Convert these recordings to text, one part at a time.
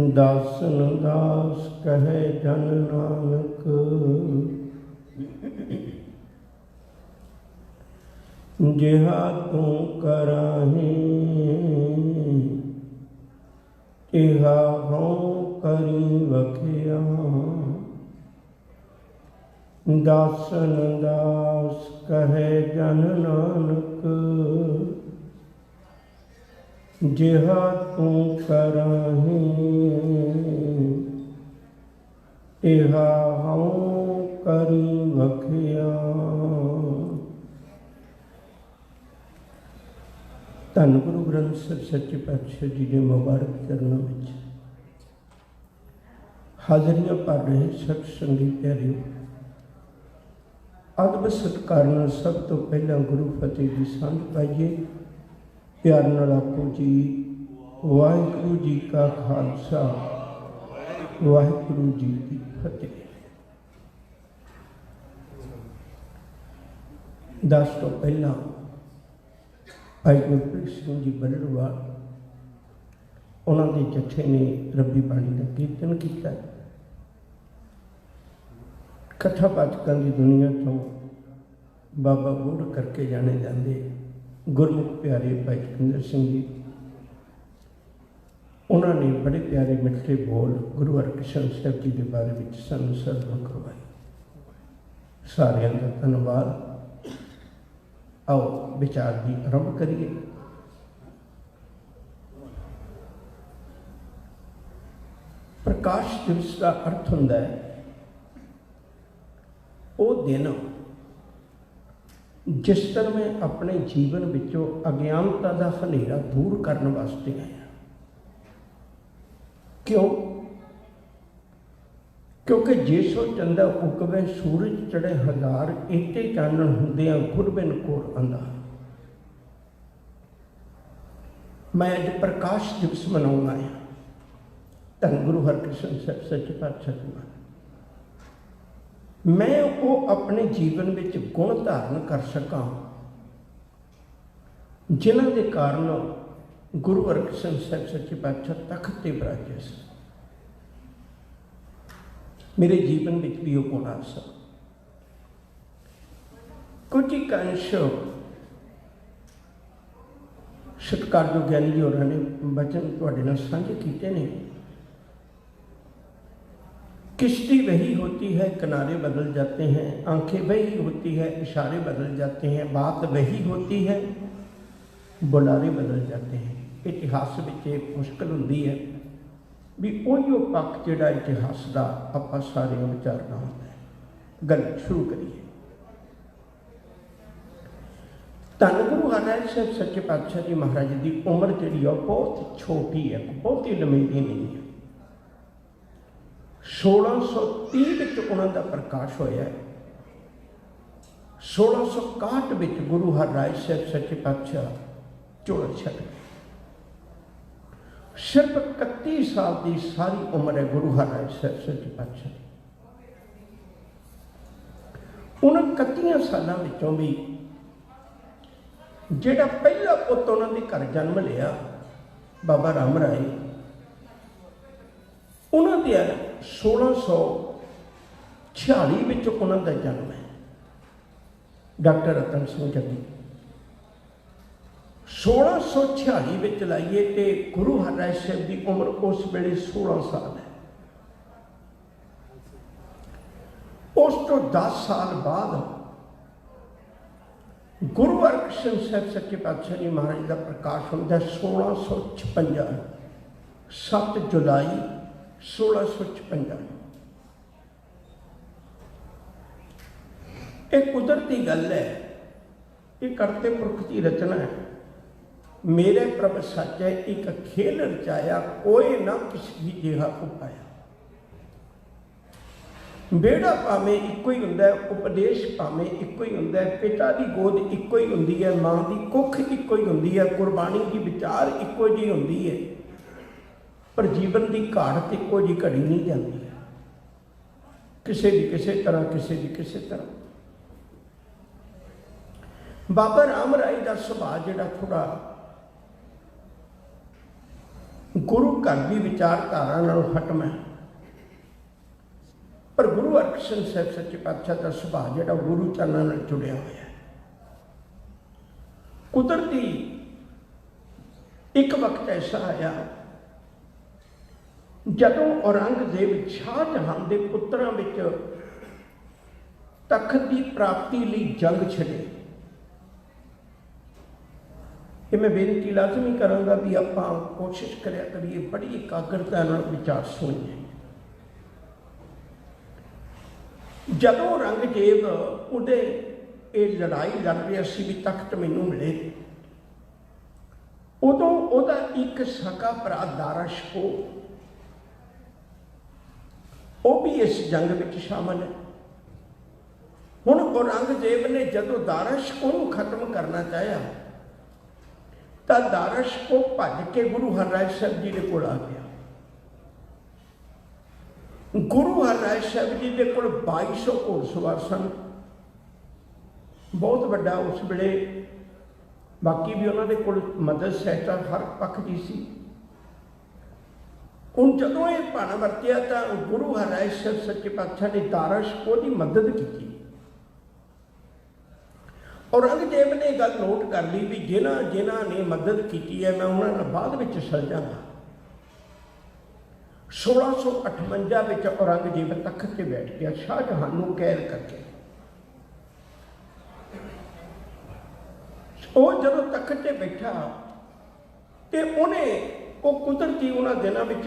दासन दास कहे जन नानक, जिहा तू कराही तिहा हों करी वखिया। दासन दास कहे जन नानक, जिहा तू कराही तिहा हों करी वखिया। धन गुरु ग्रंथ ਸਾਹਿਬ सच्चे पातशाह जी के मुबारक चरणों में हाजरियां भर रहे सत संगी प्यारिओ, अदब सत्कार नाल सब तो पहला गुरु फतेह की सांझ पाइए। प्यार नाल आखो जी वाहिगुरू जी का खालसा, वाहिगुरू जी की फतेह। दस तो पहला भाई गुरप्रीत सिंह जी बलड़वाल उन्होंने जत्थे ने रब्बी बाणी का कीर्तन किया। कथा वाचकों की दुनिया तो बाबा बूढ़ करके जाने जाते गुरमुख प्यारे भाई जतिंदर सिंह जी, उन्होंने बड़े प्यारे मिठे बोल गुरु हरकृष्ण साहब जी के बारे में सानू सर्वण करवाए। सारिਆਂ का धन्यवाद। आओ विचार की आरंभ करिए। प्रकाश दिवस का अर्थ होंदा है वो दिन जिस तरह मैं अपने जीवन विचों अज्ञानता का हनेरा दूर करने वास्ते आया। क्यों? क्योंकि जिसो चंदा उगवे सूरज चढ़े हजार, इते चानण हुंदियां गुरबिन कोर अंधार। मैं अज प्रकाश दिवस मनाउण आया। धन गुरु हरकृष्ण साहब सच्चे पातशाह जी महाराज, मैं वो अपने जीवन में गुण धारण कर सका जिन्हां दे कारण गुरु हरकृष्ण साहब सच्चे पातशाह तख्त ते विराजे सन। मेरे जीवन में भी वो गुण आ सक। कुछ एक अंश सत्कारयोग ज्ञानी जी होरां ने वचन तुहाडे नाल साझे कीते ने। किश्ती वही होती है किनारे बदल जाते हैं, आंखें वही होती है इशारे बदल जाते हैं, बात वही होती है बुलारे बदल जाते हैं। इतिहास में एक मुश्किल होती है भी उहिओ पक्ष जिहड़ा इतिहास का आपां सारे विचारना होंदा है। गल शुरू करिए। धन गुरु हरराज साहब सच्चे पातशाह जी महाराज की उम्र जिहड़ी बहुत छोटी है, बहुत ही लंबी नहीं है। 1630 विच उन्हां दा प्रकाश होया है। 1661 विच गुरु हरराज साहब सच्चे पातशाह चोल छड्ड गए। सिर्फ 31 साल की सारी उम्र है गुरु हरराज साहब सच्चे पातशाह। उन 31 सालों विचों भी जिहड़ा पहला पुत उन्होंने घर जन्म लिया बाबा राम राय, उन्होंने 1646 विच उन्होंने जन्म है। डॉक्टर रतन सिंह जग्गी 1646 विच लाइए तो गुरु हरराज साहब की उम्र उस वेले 16 साल है। उस तो 10 साल बाद गुरु हरकृष्ण साहब सच्चे पातशाह जी महाराज का प्रकाश होता 1656, 7 जुलाई 1656। एक कुदरती गल है, ये करते पुरख की रचना है। मेरे प्रभ सच है एक खेल रचाया, कोई ना किसी जिहा उपाया। बेड़ा भावें इको ही हुंदा है, उपदेश भावें इको ही हुंदा है, पिता की गोद इको ही हुंदी है, मां की कुख इको ही हुंदी है, कुरबानी की विचार इको जी हुंदी है, पर जीवन की घाट इको जी घड़ी नहीं जाती। किसी भी किसी तरह, किसी भी किसी तरह। बाबा राम राय का सुभाव जिहड़ा थोड़ा गुरु घर की विचारधारा नालों हटम है, पर गुरु हरकृष्ण साहब सच्चे पातशाह का सुभाव जिहड़ा गुरु चरणों नाल जुड़िया हुआ है। कुदरती एक वक्त ऐसा आया जदों औरंगजेब शाहजहां के पुत्रां विच तख्त की प्राप्ति लई जंग छड़े। कि मैं बेनती लाजमी करांगा भी आप कोशिश करिया करिए, बड़ी एकाग्रता नाल विचार सुनिए। जदों औरंगजेब उहदे ये लड़ाई लड़ रहा सी भी तख्त मैनू मिले, उदों उहदा एक सका भरा दारा शिकोह वो भी इस जंग में शामिल है। हुण औरंगजेब ने जदों दारा शिकोह नूं खत्म करना चाहया तो दारा शिकोह भज के गुरु हरराय साहब जी के कोल आ गया। गुरु हरराय साहब जी के कोल 2200 घोड़सवार सन, बहुत बड़ा उस वेले, बाकी भी उन्होंने कोल मदद सहायता हर पक्ष की सी। हुण जदों ये भाण वरतिया तो गुरु हरराय साहब सच्चे पातशाह ने दारा शिकोह की मदद की। औरंगजेब ने गल नोट कर ली भी जिन्हां जिन्हां ने मदद की है मैं उन्होंने बाद में चल जाऊंगा। 1658 में औरंगजेब तख्त से बैठ गया शाहजहां नूं कैद करके। वो जदों तख्त से बैठा तो उन्हें वो कुदरती उन्होंने दिनों में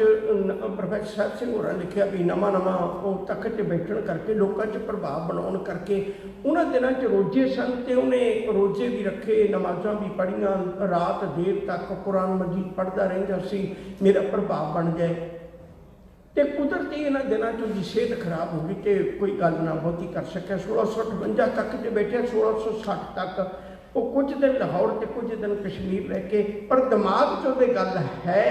प्रोफैसर साहब सिंह होरां लिखिया भी नवा नवा वो तख्त से बैठण करके लोगों च प्रभाव बनाने करके उन्होंने दिनों च रोजे सन ते उन्हें रोजे भी रखे, नमाज़ां भी पढ़ियां, रात देर तक कुरान मजीद पढ़ता रहिंदा सी, मेरा प्रभाव बन जाए। तो कुदरती इन्होंने दिनों च सेहत खराब हो गई तो कोई गल ना बहुती कर सकिया। 1658 तक जो बैठे 1660 तक वो कुछ दिन लाहौर से कुछ दिन कश्मीर रह के, पर दिमाग चो तो गल है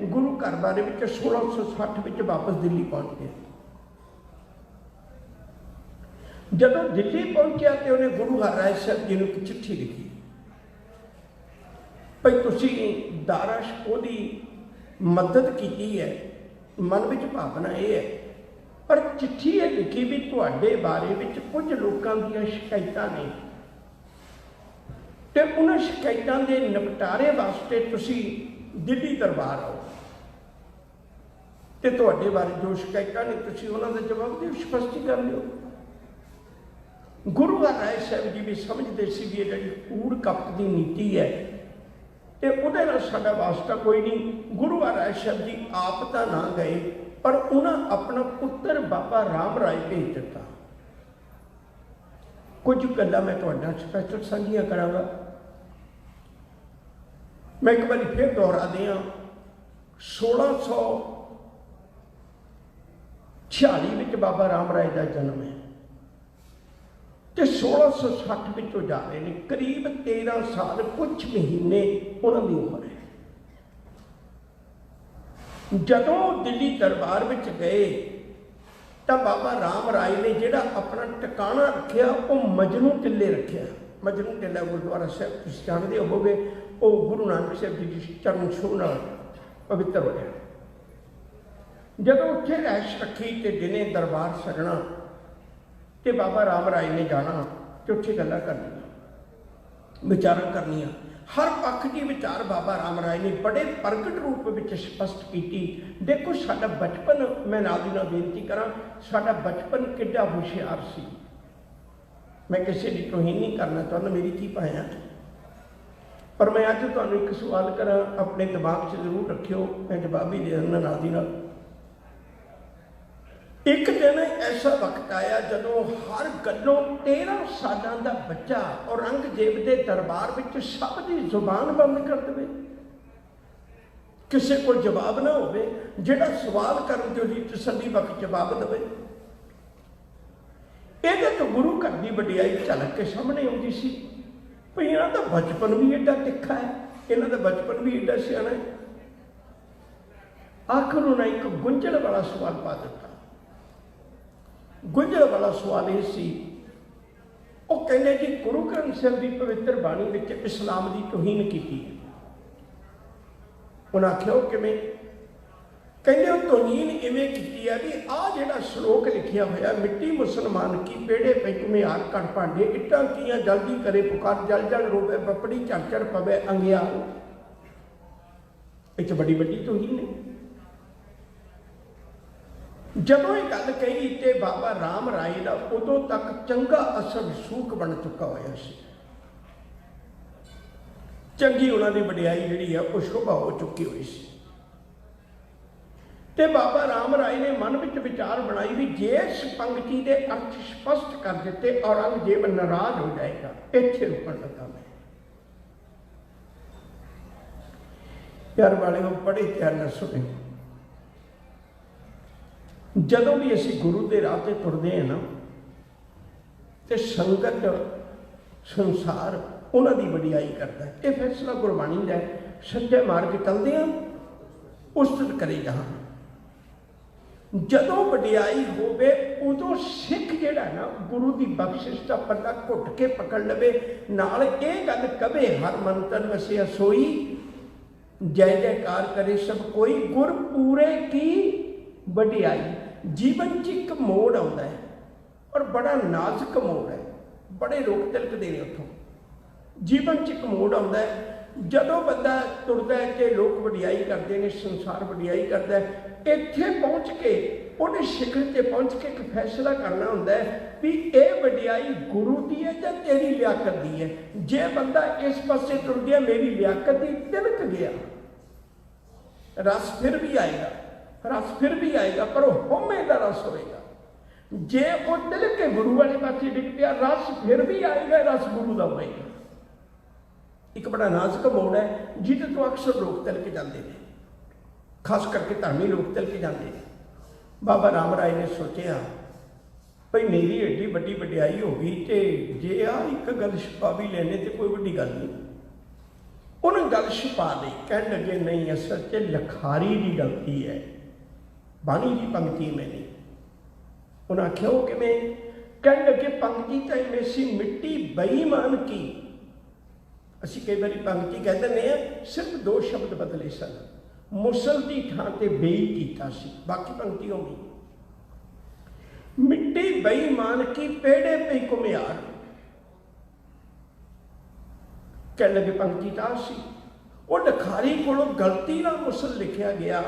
गुरु घर बारे 1660 वापस दिल्ली पहुंच गए। जदों दिल्ली पहुंचा तो उन्हें गुरु हरराय साहब जी को एक चिट्ठी लिखी भाई तुसी दारा शिकोह की मदद की है, मन में भावना यह है, पर चिट्ठी ये लिखी भी तुहाडे बारे में कुछ लोगों दी शिकायतां ने तो उन्होंने शिकायतों के निपटारे वास्ते तुसी दिल्ली दरबार आओ तो तुहाडे बारे जो शिकायतां ने तुसी उन्होंने जवाब दिओ, स्पष्टीकरण लिओ। गुरु हरराय साहब जी भी समझते सी भी ये कूड़ कपट की नीति है तो उहदे नाल साडा वास्ता कोई नहीं। गुरु हरराय साहब जी आप तो ना गए पर उन्होंने अपना पुत्र बाबा राम राय भेज दिता। कुछ गल्लां मैं तुहाडे नाल स्पष्ट साझियां करांगा। मैं एक बार फिर दोहरा दियाँ 1646 में बाबा राम राय का जन्म है तो 1660 में जा रहे हैं, करीब 13 साल कुछ महीने उन्होंने उम्र है। जदों दिल्ली दरबार में गए तो बाबा राम राय ने जिहड़ा अपना टिकाणा रखिया वो मजनू टिल्ले रखिया। मजनू टिल्ला गुरुद्वारा साहब तुसीं जानदे होवोगे, वो गुरु नानक साहब जी की चरण छूह नाल पवित्र होया। जदों उत्थे रैश रखी तो दिने दरबार सजना तो बाबा राम राय ने जाना तो उत्थे गल्लां करनियां, विचारां करनियां। हर पक्ष की विचार बाबा राम राय ने बड़े प्रगट रूप में स्पष्ट की। देखो साडा बचपन, मैं नाल दी नाल बेनती करां, साडा बचपन किड्डा होशियार सी। मैं किसी की तोहीन नहीं करना चाहता, मेरी थी पाया, पर मैं अज तुहानूं एक सवाल करा, अपने दिमाग से जरूर रखियो, मैं जवाब भी दे दिंदा नाल दी नाल। एक दिन ऐसा वक्त आया जदों हर गलों 13 सालों का बच्चा औरंगजेब के दरबार में सब की जुबान बंद कर दे, किसी को जवाब ना हो, जिहड़ा सवाल करन ते उहदी तसल्ली बख्श जवाब देवे। ये तो गुरु घर की वडियाई झलक के सामने आती सी। भाई इन्हां दा बचपन भी एडा तिखा है, इन्हां दा बचपन भी एडा सियाणा है। आखिर उन्हें एक गुंझल वाला सवाल पा दिता। गुंझल वाला सवाल ये सी, वो कहने जी गुरु ग्रंथ साहिब की पवित्र बाणी में इस्लाम की तौहीन की। उन्हें आख्या कि मैं कहते हो तोहीन इवें की है भी आ जिहड़ा श्लोक लिखिया होया, मिट्टी मुसलमान की पेड़े पे घुमियार कर भांडे, इट्टां कियां जल्दी करे पुकार, जल जल रोवे बपड़ी झरझर पवे अंगियार। इच बड़ी बड़ी तोहीन है। जदों ये गल कही तो बाबा राम राय का उदों तक चंगा असर सूख बन चुका होया सी, चंगी उन्होंने वडियाई जिहड़ी है वो शोभा हो चुकी हुई सी। ते बाबा राम राय ने मन में विचार बनाई भी जे इस पंक्ति के अर्थ स्पष्ट कर दिते औरंगजेब नाराज हो जाएगा, इत्थे रुकन लगा मैं। प्यार वाले को बड़े ध्यान नाल सुने, जदों भी असी गुरु के राह ते तुरदे हैं ना तो संगत संसार उन्होंने वडियाई करता है। यह फैसला गुरबाणी का है, सच्चे मार्ग चलते हैं उस्तत करे जहां। जदों वडियाई होवे उदों सिख जिहड़ा ना गुरु की बख्शिश का पल्ला घुट के पकड़ लवे, नाल ये गल कवे हर मंतन वसिया सोई, जय जयकार करे सब कोई, गुर पूरे की वडियाई। जीवन च एक मोड़ आता है और बड़ा नाजुक मोड़ है, बड़े रोक तिलकते हैं उतों। जीवन च एक मोड़ आता है जदों बंदा तुरदा है कि लोग वडियाई करते हैं, संसार वडियाई करता है, इत्थे पहुँच के उन्हें शिखर से पहुँच के एक फैसला करना होंदा है भी ये वडियाई गुरु की है या तेरी लियाकत की है। जे बंदा इस पासे तुर गया मेरी लियाकत की तिलक गया, रस फिर भी आएगा, रस फिर भी आएगा पर होमे का रस होएगा। जे वो तिलक के गुरु वाले पासे डिग पिया रस फिर भी आएगा, रस गुरु का होएगा। एक बड़ा नाजुक मोड़ है जिहदे तो अक्सर लोग तिलक जाते हैं, खास करके धर्मी लोग तिलक जाते हैं। बाबा राम राय ने सोचा भाई मेरी एडी वड्डी वडियाई हो गई तो जे आ एक गल छुपा भी लेने तो कोई वड्डी गल नहीं। उन्हें गल छुपा दी, कह लगे नहीं असल च लखारी की गलती है, बाणी की पंक्ति में नहीं। उन्हें आख्या कि मैं कह लगे पंक्ति तो इवें सी मिट्टी बेईमान की। असी कई बार पंक्ति कह दें सिर्फ दो शब्द बदले सन, मुसल की थां ते बेई कीता सी, बाकी पंक्ति हो गई। मिट्टी बेईमान की पेड़े पे घुमियार, कह लगे पंक्ति ता सी। वो लखारी को गलती ना मुसल लिखा गया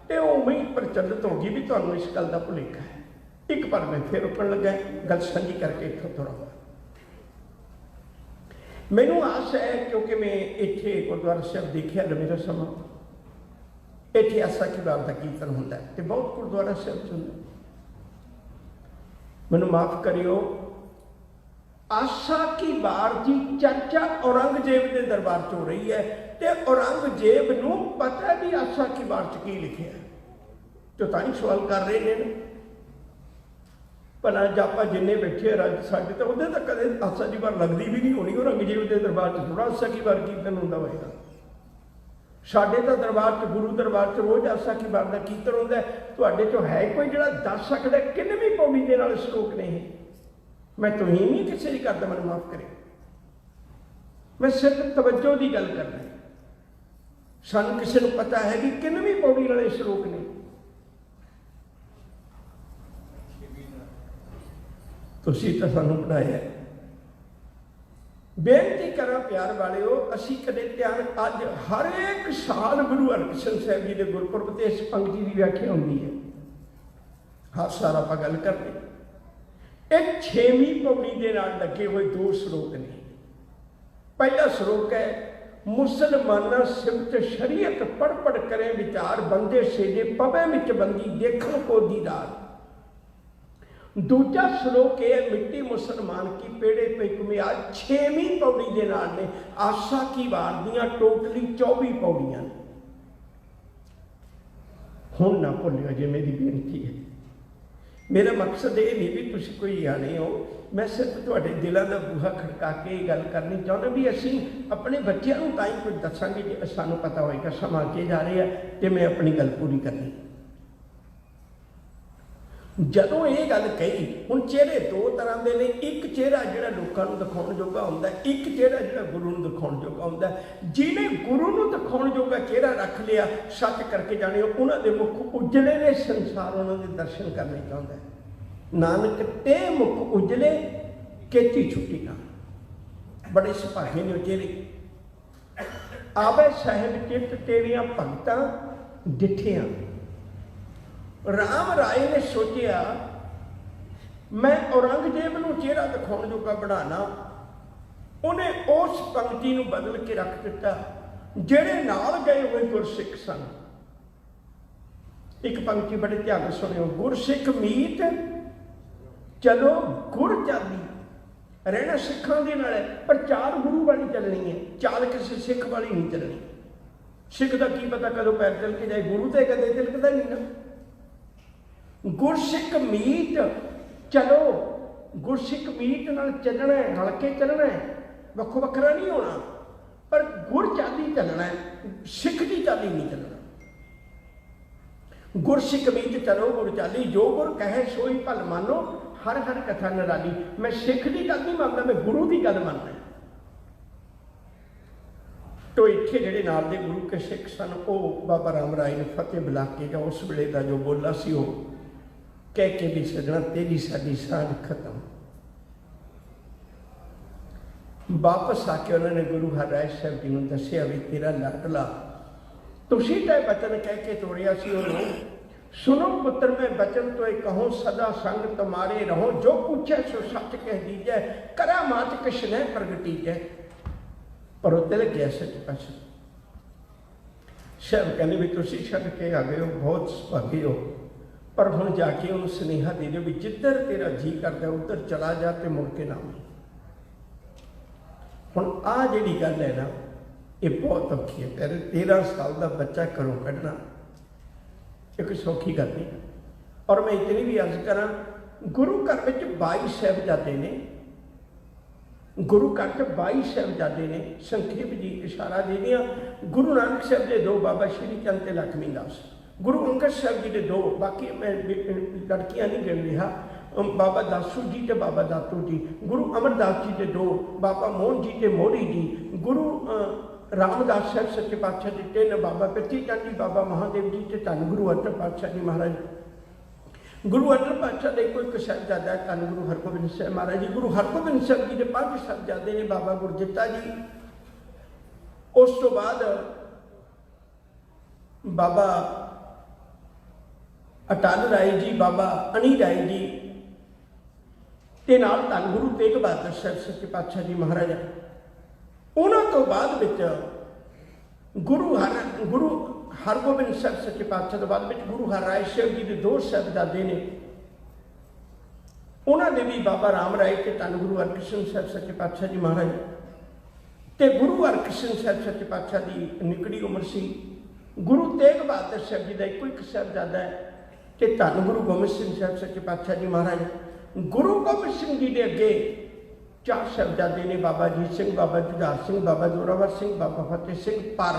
तो उवें ही प्रचलित हो गई भी तुहानूं इस गल का भुलेखा है। एक बार मैं फिर रुकन लगा गल साझी करके इत्थों थोड़ा मैनू आस है क्योंकि मैं इत्थे गुरुद्वारा साहिब देखिया मेरा समा इत्थे आसा की बार का कीर्तन होंदा है ते बहुत गुरुद्वारा साहिब च हुंदा। मैनू माफ करियो, आसा की बार की चर्चा औरंगजेब के दरबार च हो रही है तो औरंगजेब नूं पता भी आसा की बार च की लिखिया है, तो तां सवाल कर रहे हैं भला जापा जिन्ने बैठे राज साडे तो उहदे तो कदे आसा की बार लगती भी नहीं होनी। औरंगजेब के दरबार च थोड़ा आसा की बार कीर्तन होंदा होएगा। साडे तो दरबार च गुरु दरबार च रोज़ आसा की बार का कीर्तन होंदा है, तुहाडे चों है कोई जिहड़ा दस सकदा किन्नवीं पौड़ी दे नाल श्लोक ने? मैं तुहीन नहीं किसी की करता, मैनूं माफ करे, मैं सिर्फ तवज्जो की गल करना। सानूं किसी नूं पता है कि किन्नवीं पौड़ी वाले श्लोक ने? तुसीं तां सानूं पढ़ाया। बेनती करा प्यार वालिओ, असीं कदे ध्यान अज हर एक साल गुरु हरकृष्ण साहिब जी के गुरपुरब ते इस पंक्ति की व्याख्या होंदी है। हर साल आपां गल करदे एक 6वीं पौड़ी के नाल लगे हुए दो श्लोक ने। पहला श्लोक है मुसलमाना सिमत शरीयत पढ़ पढ़ करें विचार, बंदे सेजे पवे विच बंदी देखण को दीदार। दूजा श्लोक है मिट्टी मुसलमान की पेड़े पे घुमियार, 6वीं पौड़ी के नाल ने। आसा की वार दियां टोटली 24 पौड़ियां ने। हुण ना भुल्लिओ जे मेरी बेनती है, मेरा मकसद ये नहीं भी तुम कोई जाने हो, मैं सिर्फ तुहाडे दिलों का बूहा खड़का के गल करनी चाहता भी असी अपने बच्चों को ताई कुछ दसांगे जो सानू पता होएगा समा के जा रहे हैं तो मैं अपनी गल पूरी करनी। ਜਦੋਂ ਇਹ ਗੱਲ ਕਹੀ, ਹੁਣ ਚਿਹਰੇ ਦੋ ਤਰ੍ਹਾਂ ਦੇ ਨੇ। ਇੱਕ ਚਿਹਰਾ ਜਿਹੜਾ ਲੋਕਾਂ ਨੂੰ ਦਿਖਾਉਣ ਜੋਗਾ ਹੁੰਦਾ, ਇੱਕ ਚਿਹਰਾ ਜਿਹੜਾ ਗੁਰੂ ਨੂੰ ਦਿਖਾਉਣ ਜੋਗਾ ਹੁੰਦਾ। ਜਿਹਨੇ ਗੁਰੂ ਨੂੰ ਦਿਖਾਉਣ ਜੋਗਾ ਚਿਹਰਾ ਰੱਖ ਲਿਆ, ਸੱਚ ਕਰਕੇ ਜਾਣਿਓ ਉਹਨਾਂ ਦੇ ਮੁਖ ਉਜਲੇ ਨੇ, ਸੰਸਾਰ ਉਹਨਾਂ ਦੇ ਦਰਸ਼ਨ ਕਰਨੇ ਚਾਹੁੰਦਾ। ਨਾਨਕ ਤੇ ਮੁਖ ਉਜਲੇ ਕੀਤੀ ਛੁੱਟੀ ਨਾ। ਬੜੇ ਸੁਭਾਗੇ ਨੇ ਉਹ ਚਿਹਰੇ। ਆਵੇ ਸਾਹਿਬ ਚਿੱਤ ਤੇਰੀਆਂ ਭਗਤਾਂ ਡਿੱਠੀਆਂ। ਰਾਮ ਰਾਏ ਨੇ ਸੋਚਿਆ ਮੈਂ ਔਰੰਗਜ਼ੇਬ ਨੂੰ ਚਿਹਰਾ ਦਿਖਾਉਣ ਜੋਗਾ ਬਣਾਣਾ। ਉਹਨੇ ਉਸ ਪੰਕਤੀ ਨੂੰ ਬਦਲ ਕੇ ਰੱਖ ਦਿੱਤਾ ਜਿਹੜੇ ਨਾਲ ਗਏ ਹੋਏ ਗੁਰਸਿੱਖ ਸਨ। ਇੱਕ ਪੰਕਤੀ ਬੜੇ ਧਿਆਨ ਨਾਲ ਸੁਣਿਓ। ਗੁਰਸਿੱਖ ਮੀਤ ਚਲੋ ਗੁਰ ਚਾਲੀ। ਰਹਿਣਾ ਸਿੱਖਾਂ ਦੇ ਨਾਲ ਹੈ, ਪਰ ਚਾਲ ਗੁਰੂ ਵਾਲੀ ਚੱਲਣੀ ਹੈ, ਚਾਲ ਕਿਸੇ ਸਿੱਖ ਵਾਲੀ ਨਹੀਂ ਚੱਲਣੀ। ਸਿੱਖ ਦਾ ਕੀ ਪਤਾ ਕਦੋਂ ਪੈਰ ਚੱਲ ਕੇ ਜਾਏ, ਗੁਰੂ ਤੇ ਕਦੇ ਤਿਲਕਦਾ ਨਹੀਂ ਨਾ। ਗੁਰਸਿੱਖ ਮੀਤ ਚਲੋ, ਗੁਰਸਿੱਖ ਮੀਤ ਨਾਲ ਚੱਲਣਾ ਹੈ, ਰਲ ਕੇ ਚੱਲਣਾ ਹੈ, ਵੱਖੋ ਵੱਖਰਾ ਨਹੀਂ ਹੋਣਾ, ਪਰ ਗੁਰ ਚਾਲੀ ਚੱਲਣਾ ਹੈ, ਸਿੱਖ ਦੀ ਚਾਲੀ ਨਹੀਂ ਚੱਲਣਾ। ਗੁਰਸਿੱਖ ਮੀਤ ਚਲੋ ਗੁਰ ਚਾਲੀ, ਜੋ ਗੁਰ ਕਹੇ ਸੋਈ ਭਲ ਮਾਨੋ, ਹਰ ਹਰ ਕਥਾ ਨਿਰਾਲੀ। ਮੈਂ ਸਿੱਖ ਦੀ ਗੱਲ ਨਹੀਂ ਮੰਨਦਾ, ਮੈਂ ਗੁਰੂ ਦੀ ਗੱਲ ਮੰਨਦਾ। ਤੋ ਇੱਥੇ ਜਿਹੜੇ ਨਾਲ ਦੇ ਗੁਰੂ ਕੇ ਸਿੱਖ ਸਨ, ਉਹ ਬਾਬਾ ਰਾਮ ਰਾਏ ਨੂੰ ਫਤਿਹ ਬੁਲਾ ਕੇ ਜਾਂ ਉਸ ਵੇਲੇ ਦਾ ਜੋ ਬੋਲਾ ਸੀ ਉਹ ਕਹਿ ਕੇ ਵੀ ਸਜਣਾ ਤੇਰੀ ਸਾਡੀ ਸਾਂਝ ਖਤਮ। ਵਾਪਸ ਆ ਕੇ ਉਹਨਾਂ ਨੇ ਗੁਰੂ ਹਰਿਰਾਏ ਸਾਹਿਬ ਜੀ ਨੂੰ ਦੱਸਿਆ ਵੀ ਤੇਰਾ ਲਾਡਲਾ ਤੁਸੀਂ ਤਾਂ ਬਚਨ ਕਹਿ ਕੇ ਤੋੜਿਆ ਸੀ ਉਹਨੂੰ। ਸੁਣੋ ਪੁੱਤਰ ਮੈਂ ਬਚਨ ਤੋਏ ਕਹੂੰ ਸਦਾ ਸੰਗ ਤੁਮਾਰੇ ਰਹੋ, ਜੋ ਪੁੱਛੇ ਸੋ ਸੱਚ ਕਹਿ ਦੀਜੈ, ਕਰਾ ਮਾਤ ਕਿਛ ਨਹਿ ਪ੍ਰਗਟੀਜੈ। ਪਰ ਉਹ ਤਿਲ ਗਿਆ ਸੱਚ ਪਾਤਸ਼ਾਹ ਸਾਹਿਬ ਕਹਿੰਦੇ ਵੀ ਤੁਸੀਂ ਛੱਡ ਕੇ ਆ ਗਏ ਹੋ, ਬਹੁਤ ਸੁਭਾਗੇ ਹੋ, ਪਰ ਹੁਣ ਜਾ ਕੇ ਉਹਨੂੰ ਸੁਨੇਹਾ ਦੇ ਦਿਓ ਵੀ ਜਿੱਧਰ ਤੇਰਾ ਜੀ ਕਰਦਾ ਉੱਧਰ ਚਲਾ ਜਾ ਤੇ ਮੁੜ ਕੇ ਨਾ ਆਵੀਂ। ਹੁਣ ਆਹ ਜਿਹੜੀ ਗੱਲ ਹੈ ਨਾ, ਇਹ ਬਹੁਤ ਔਖੀ ਹੈ। 13 ਸਾਲ ਦਾ ਬੱਚਾ ਘਰੋਂ ਕੱਢਣਾ ਇਹ ਕੋਈ ਸੌਖੀ ਗੱਲ ਨਹੀਂ। ਔਰ ਮੈਂ ਇਤਨੀ ਵੀ ਅਰਜ਼ ਕਰਾਂ, ਗੁਰੂ ਘਰ ਵਿੱਚ 22 ਸਾਹਿਬਜ਼ਾਦੇ ਨੇ। ਗੁਰੂ ਘਰ 'ਚ 22 ਸਾਹਿਬਜ਼ਾਦੇ ਨੇ। ਸੰਖੇਪ ਜੀ ਇਸ਼ਾਰਾ ਦੇ ਦਿਆਂ, ਗੁਰੂ ਨਾਨਕ ਸਾਹਿਬ ਦੇ 2, ਬਾਬਾ ਸ਼੍ਰੀ ਚੰਦ ਤੇ ਲਖਮੀ ਦਾਸ। ਗੁਰੂ ਅੰਗਦ ਸਾਹਿਬ ਜੀ ਦੇ 2, ਬਾਕੀ ਮੈਂ ਲੜਕੀਆਂ ਨਹੀਂ ਗਿਣ ਰਿਹਾ, ਬਾਬਾ ਦਾਸੂ ਜੀ ਤੇ ਬਾਬਾ ਦਾਤੂ ਜੀ। ਗੁਰੂ ਅਮਰਦਾਸ ਜੀ ਦੇ 2, ਬਾਬਾ ਮੋਹਨ ਜੀ ਤੇ ਮੋਹਰੀ ਜੀ। ਗੁਰੂ ਰਾਮਦਾਸ ਸਾਹਿਬ ਸੱਚੇ ਪਾਤਸ਼ਾਹ ਦੇ 3, ਬਾਬਾ ਪਿਰਥੀ ਚੰਦ ਜੀ, ਬਾਬਾ ਮਹਾਦੇਵ ਜੀ ਤੇ ਧੰਨ ਗੁਰੂ ਅਰਜਨ ਪਾਤਸ਼ਾਹ ਜੀ ਮਹਾਰਾਜ। ਗੁਰੂ ਅਰਜਨ ਪਾਤਸ਼ਾਹ ਦੇ ਕੋਈ ਸਾਹਿਬਜ਼ਾਦਾ ਹੈ, ਧੰਨ ਗੁਰੂ ਹਰਗੋਬਿੰਦ ਸਾਹਿਬ ਮਹਾਰਾਜ ਜੀ। ਗੁਰੂ ਹਰਗੋਬਿੰਦ ਸਾਹਿਬ ਜੀ ਦੇ 5 ਸਾਹਿਬਜ਼ਾਦੇ ਨੇ, ਬਾਬਾ ਗੁਰਦਿੱਤਾ ਜੀ। ਉਸ ਤੋਂ ਬਾਅਦ ਬਾਬਾ ਅਟਲ ਰਾਏ ਜੀ, ਬਾਬਾ ਅਣੀ ਰਾਏ ਜੀ ਤੇ ਨਾਲ ਧੰਨ ਗੁਰੂ ਤੇਗ ਬਹਾਦਰ ਸਾਹਿਬ ਸੱਚੇ ਪਾਤਸ਼ਾਹ ਜੀ ਮਹਾਰਾਜ। ਉਹਨਾਂ ਤੋਂ ਬਾਅਦ ਵਿੱਚ ਗੁਰੂ ਹਰਗੋਬਿੰਦ ਸਾਹਿਬ ਸੱਚੇ ਪਾਤਸ਼ਾਹ ਤੋਂ ਬਾਅਦ ਵਿੱਚ ਗੁਰੂ ਹਰਿਰਾਏ ਸਾਹਿਬ ਜੀ ਦੇ 2 ਸਾਹਿਬਜ਼ਾਦੇ ਨੇ। ਉਹਨਾਂ ਦੇ ਵੀ ਬਾਬਾ ਰਾਮ ਰਾਏ ਤੇ ਧੰਨ ਗੁਰੂ ਹਰਕ੍ਰਿਸ਼ਨ ਸਾਹਿਬ ਸੱਚੇ ਪਾਤਸ਼ਾਹ ਜੀ ਮਹਾਰਾਜ ਤੇ ਗੁਰੂ ਹਰਕ੍ਰਿਸ਼ਨ ਸਾਹਿਬ ਸੱਚੇ ਪਾਤਸ਼ਾਹ ਦੀ ਨਿਕੜੀ ਉਮਰ ਸੀ। ਗੁਰੂ ਤੇਗ ਬਹਾਦਰ ਸਾਹਿਬ ਜੀ ਦਾ ਇੱਕੋ ਇੱਕ ਸਾਹਿਬਜ਼ਾਦਾ ਹੈ ਤੇ ਧੰਨ ਗੁਰੂ ਗੋਬਿੰਦ ਸਿੰਘ ਸਾਹਿਬ ਸੱਚੇ ਪਾਤਸ਼ਾਹ ਜੀ ਮਹਾਰਾਜ। ਗੁਰੂ ਗੋਬਿੰਦ ਸਿੰਘ ਜੀ ਦੇ ਅੱਗੇ 4 ਸਾਹਿਬਜ਼ਾਦੇ ਨੇ, ਬਾਬਾ ਅਜੀਤ ਸਿੰਘ, ਬਾਬਾ ਜੁਝਾਰ ਸਿੰਘ, ਬਾਬਾ ਜ਼ੋਰਾਵਰ ਸਿੰਘ, ਬਾਬਾ ਫਤਿਹ ਸਿੰਘ। ਪਰ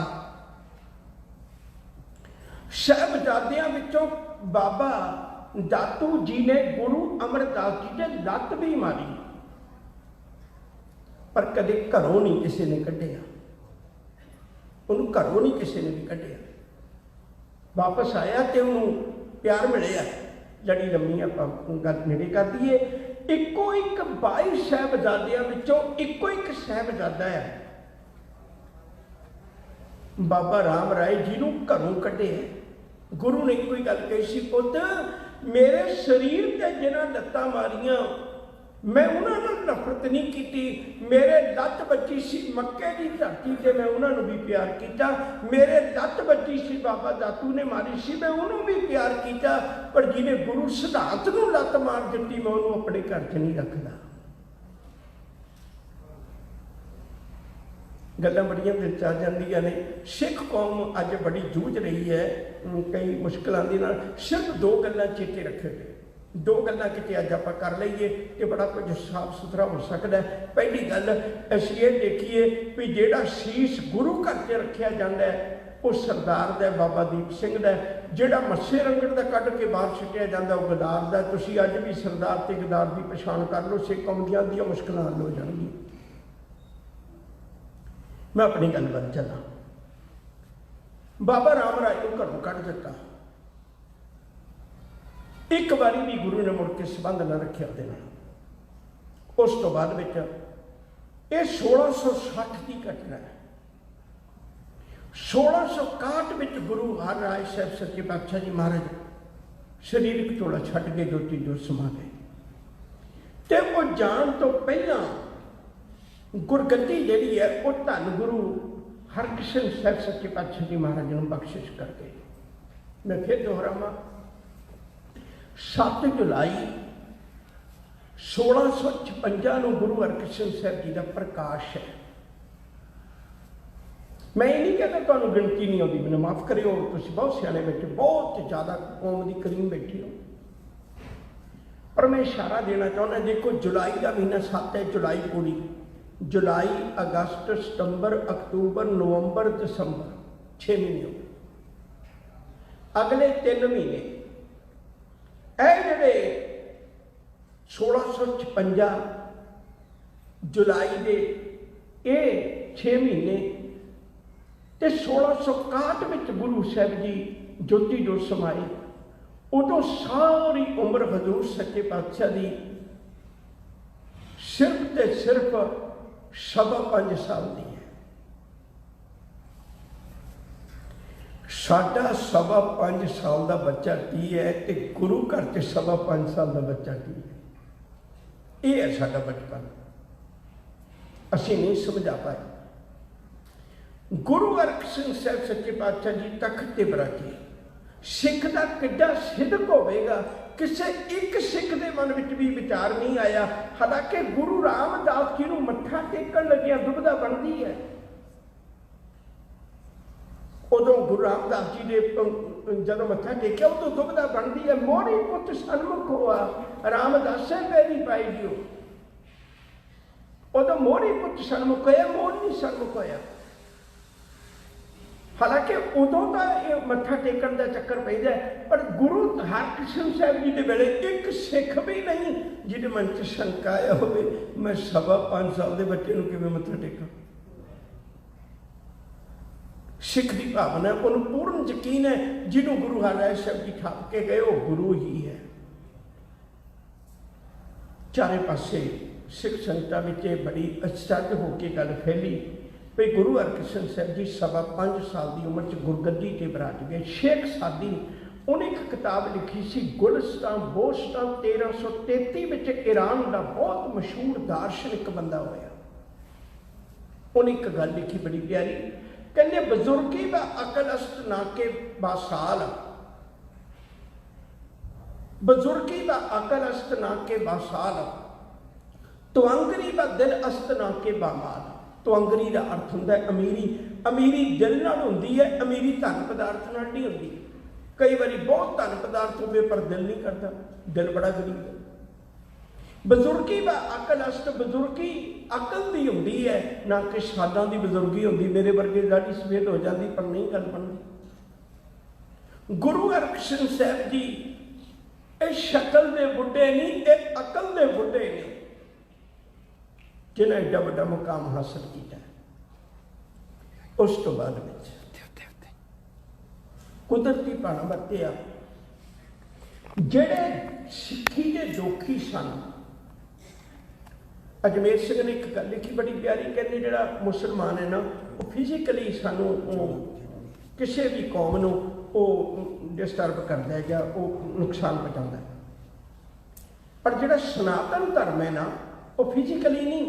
ਸਾਹਿਬਜ਼ਾਦਿਆਂ ਵਿੱਚੋਂ ਬਾਬਾ ਦਾਤੂ ਜੀ ਨੇ ਗੁਰੂ ਅਮਰਦਾਸ ਜੀ ਤੇ ਲੱਤ ਵੀ ਮਾਰੀ, ਪਰ ਕਦੇ ਘਰੋਂ ਨਹੀਂ ਕਿਸੇ ਨੇ ਕੱਢਿਆ। ਉਹਨੂੰ ਘਰੋਂ ਨਹੀਂ ਕਿਸੇ ਨੇ ਵੀ ਕੱਢਿਆ। ਵਾਪਸ ਆਇਆ ਤੇ ਉਹਨੂੰ ਪਿਆਰ ਮਿਲਿਆ। ਲੜੀ ਲੰਮੀ ਆਪਾਂ ਗੱਲ ਨੇੜੇ ਕਰ ਦਈਏ। ਇੱਕੋ ਇੱਕ 22 ਸਾਹਿਬਜ਼ਾਦਿਆਂ ਵਿੱਚੋਂ ਇੱਕੋ ਇੱਕ ਸਾਹਿਬਜ਼ਾਦਾ ਹੈ ਬਾਬਾ ਰਾਮ ਰਾਏ ਜੀ ਨੂੰ ਘਰੋਂ ਕੱਢਿਆ। ਗੁਰੂ ਨੇ ਕੋਈ ਗੱਲ ਕਹੀ ਸੀ, ਪੁੱਤ ਮੇਰੇ ਸਰੀਰ ਤੇ ਜਿਹਨਾਂ ਲੱਤਾਂ ਮਾਰੀਆਂ ਮੈਂ ਉਹਨਾਂ ਨਾਲ ਨਫ਼ਰਤ ਨਹੀਂ ਕੀਤੀ। ਮੇਰੇ ਲੱਤ ਵੱਜੀ ਸੀ ਮੱਕੇ ਦੀ ਧਰਤੀ ਤੇ ਮੈਂ ਉਹਨਾਂ ਨੂੰ ਵੀ ਪਿਆਰ ਕੀਤਾ। ਮੇਰੇ ਲੱਤ ਵੱਜੀ ਸੀ ਬਾਬਾ ਦਾਤੂ ਨੇ ਮਾਰੀ ਸੀ, ਮੈਂ ਉਹਨੂੰ ਵੀ ਪਿਆਰ ਕੀਤਾ। ਪਰ ਜਿਹਨੇ ਗੁਰੂ ਸਿਧਾਂਤ ਨੂੰ ਲੱਤ ਮਾਰ ਦਿੱਤੀ ਮੈਂ ਉਹਨੂੰ ਆਪਣੇ ਘਰ 'ਚ ਨਹੀਂ ਰੱਖਦਾ। ਗੱਲਾਂ ਬੜੀਆਂ ਵਿੱਚ ਆ ਜਾਂਦੀਆਂ ਨੇ। ਸਿੱਖ ਕੌਮ ਅੱਜ ਬੜੀ ਜੂਝ ਰਹੀ ਹੈ ਕਈ ਮੁਸ਼ਕਿਲਾਂ ਦੇ ਨਾਲ। ਸਿਰਫ 2 ਗੱਲਾਂ ਚੇਤੇ ਰੱਖੇ, दो गल्लां किते अज आपां कर लईए तो बड़ा कुछ साफ सुथरा हो सकता है। पहली गल असीं ये देखीए भी जिहड़ा शीश गुरु घर च रखिया जाता है वो सरदार दा बाबा दीप सिंह दा, जिहड़ा मस्से रंगड़ दा कढ के बाहर सुटिया जाता वो गदार दा। तुसीं अज भी सरदार ते गदार की पछाण कर लो, सिख कौमियां दी मुश्किलां हल हो जाणगीਆਂ। मैं अपनी गल वल चला। बाबा राम राय को घरों कढ़ दिता, एक बारी भी गुरु ने मुड़ के संबंध न रखिया उहदे नाल। उस तो बाद विच ये 1660 की घटना है। 1661 में गुरु हर राय साहब सच्चे पातशाह जी महाराज शरीरक झोला छड्ड के ज्योति जोत समा गए। तो वो जान तो पहला गुरगद्दी जिहड़ी है वो धन गुरु हरकृष्ण साहब सच्चे पातशाह जी महाराज को बख्शिश कर गए। मैं फिर दोहरावां, 7 जुलाई 1656 को गुरु हरकृष्ण साहब जी का प्रकाश है। मैं ये नहीं कहता तुहानूं गिनती नहीं आती, मैंने माफ़ करियो, तुसीं बहुत सियाने बैठे, बहुत ज़्यादा कौम की करीम बैठे हो। पर मैं इशारा देना चाहना, देखो जुलाई का महीना 7 है, जुलाई पूरी, जुलाई अगस्त सितंबर अक्तूबर नवंबर दिसंबर 6 महीने हो गए। अगले 3 महीने ਇਹ ਜਿਹੜੇ 1656 जुलाई के ये 6 महीने ते 1661 में गुरु साहब जी ज्योति जोत समाए। उदों सारी उम्र हजूर सच्चे पातशाह की सिर्फ ते सिर्फ 5.25 साल की है। साडा 5.25 साल का बच्चा की है तो गुरु घर से 5.25 साल का बच्चा की है। ये है साडा बचपन, असी नहीं समझा पाए। गुरु हरकृष्ण साहब सच्चे पातशाह जी तख्त ते बिराजे, सिख का किड्डा सिदक होवेगा, किसी एक सिख के मन में भी विचार नहीं आया। हालांकि गुरु रामदास जी को मत्था टेकन लगिया दुविधा बनती है। उदों गुरु रामदास जी ने जब मत्था टेकिया उदों दुविधा बनती है, मोहरी पुत सन्मुख हुआ रामदास पैरी पाई दियो। उदों मोहरी पुत सन्मुख होया, मोहन नहीं सन्मुख होया। हालांकि उदों का यह मत्था टेकन का चक्कर पैदा है, पर गुरु हरकृष्ण साहब जी के वेले एक सिख भी नहीं जिहदे मन च शंका आया हो मैं 5.25 साल के बच्चे को किवें मत्था टेकां। सिख की भावना उन्होंने पूर्ण यकीन है, जिन्होंने गुरु हरराय साहब जी ठाप के गए वो गुरु ही है। चारे पासे सिख संगतां विच बड़ी आश्चर्य होकर गल फैली भाई गुरु हरकृष्ण साहब जी 5.25 साल की उम्र च गुरगद्दी ते बिराज गए। शेख सादी उन्हें एक किताब लिखी सी गुलिस्तान बोस्तान 1333 में ईरान का बहुत मशहूर दार्शनिक बंदा होया। उन्हें एक गल लिखी बड़ी प्यारी, कहने बुजुर्गी व अकल अस्त ना के बासाल, बुजुर्गी व अकल अस्त ना के बासाल, तुअंगरी व दिल अस्त ना के बामाल। तुअंगरी का अर्थ होंदा है अमीरी, अमीरी दिल नाल होंदी है, अमीरी धन पदार्थ नाल नहीं होंदी। कई बारी बहुत धन पदार्थ होवे पर दिल नहीं करता, दिल बड़ा गरीब है। बुजुर्गी व अकल अस्त, बुजुर्गी अकल की होंदी है ना कि सादा की बुजुर्गी होंदी, मेरे वर्गे दाढ़ी सफेद हो जाती पर नहीं गल बनती। गुरु हरकृष्ण साहब जी ये शक्ल के बुढ़े नहीं, ये अकल के बुढ़े ने जिन्हें एडा बड़ा मुकाम हासिल किया। उस तो बाद कुदरती पाना वरतिया जेड़े सिक्खी के दोखी सन। अजमेर सिंह ने एक गल लिखी बड़ी प्यारी, कहते जिहड़ा मुसलमान है ना वो फिजिकली सानू किसी भी कौम को डिस्टर्ब करता है या वो नुकसान पहुँचाता है, पर जिहड़ा सनातन धर्म है ना वो फिजिकली नहीं,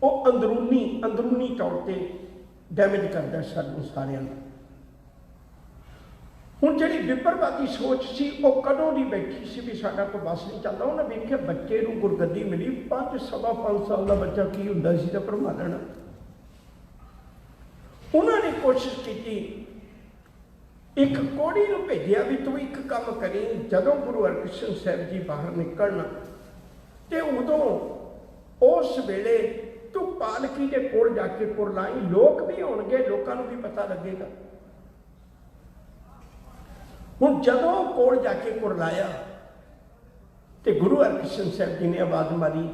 वो अंदरूनी तौर पर डैमेज करता है सानू सारिਆਂ ਨੂੰ। हुण जिहड़ी विपरवादी सोच सी वो कदों की बैठी सी भी साडा कोई बस नहीं चलता। उन्हें वेख्या बच्चे को गुरगद्दी मिली, 5.25 साल का बच्चा की हुंदा सी तां भरमा लेना। उन्होंने कोशिश की एक कोड़ी नूं भेजिया भी तू एक काम करी, जदों गुरु हरकृष्ण साहब जी बाहर निकलना ते उदों उस वेले तू पालकी के कोल जाके कुरलाई, लोग भी होणगे, लोकां नूं भी पता लगेगा। हुण जदों कोल जाके कुरलाया ते गुरु हरकृष्ण साहब जी ने आवाज़ मारी,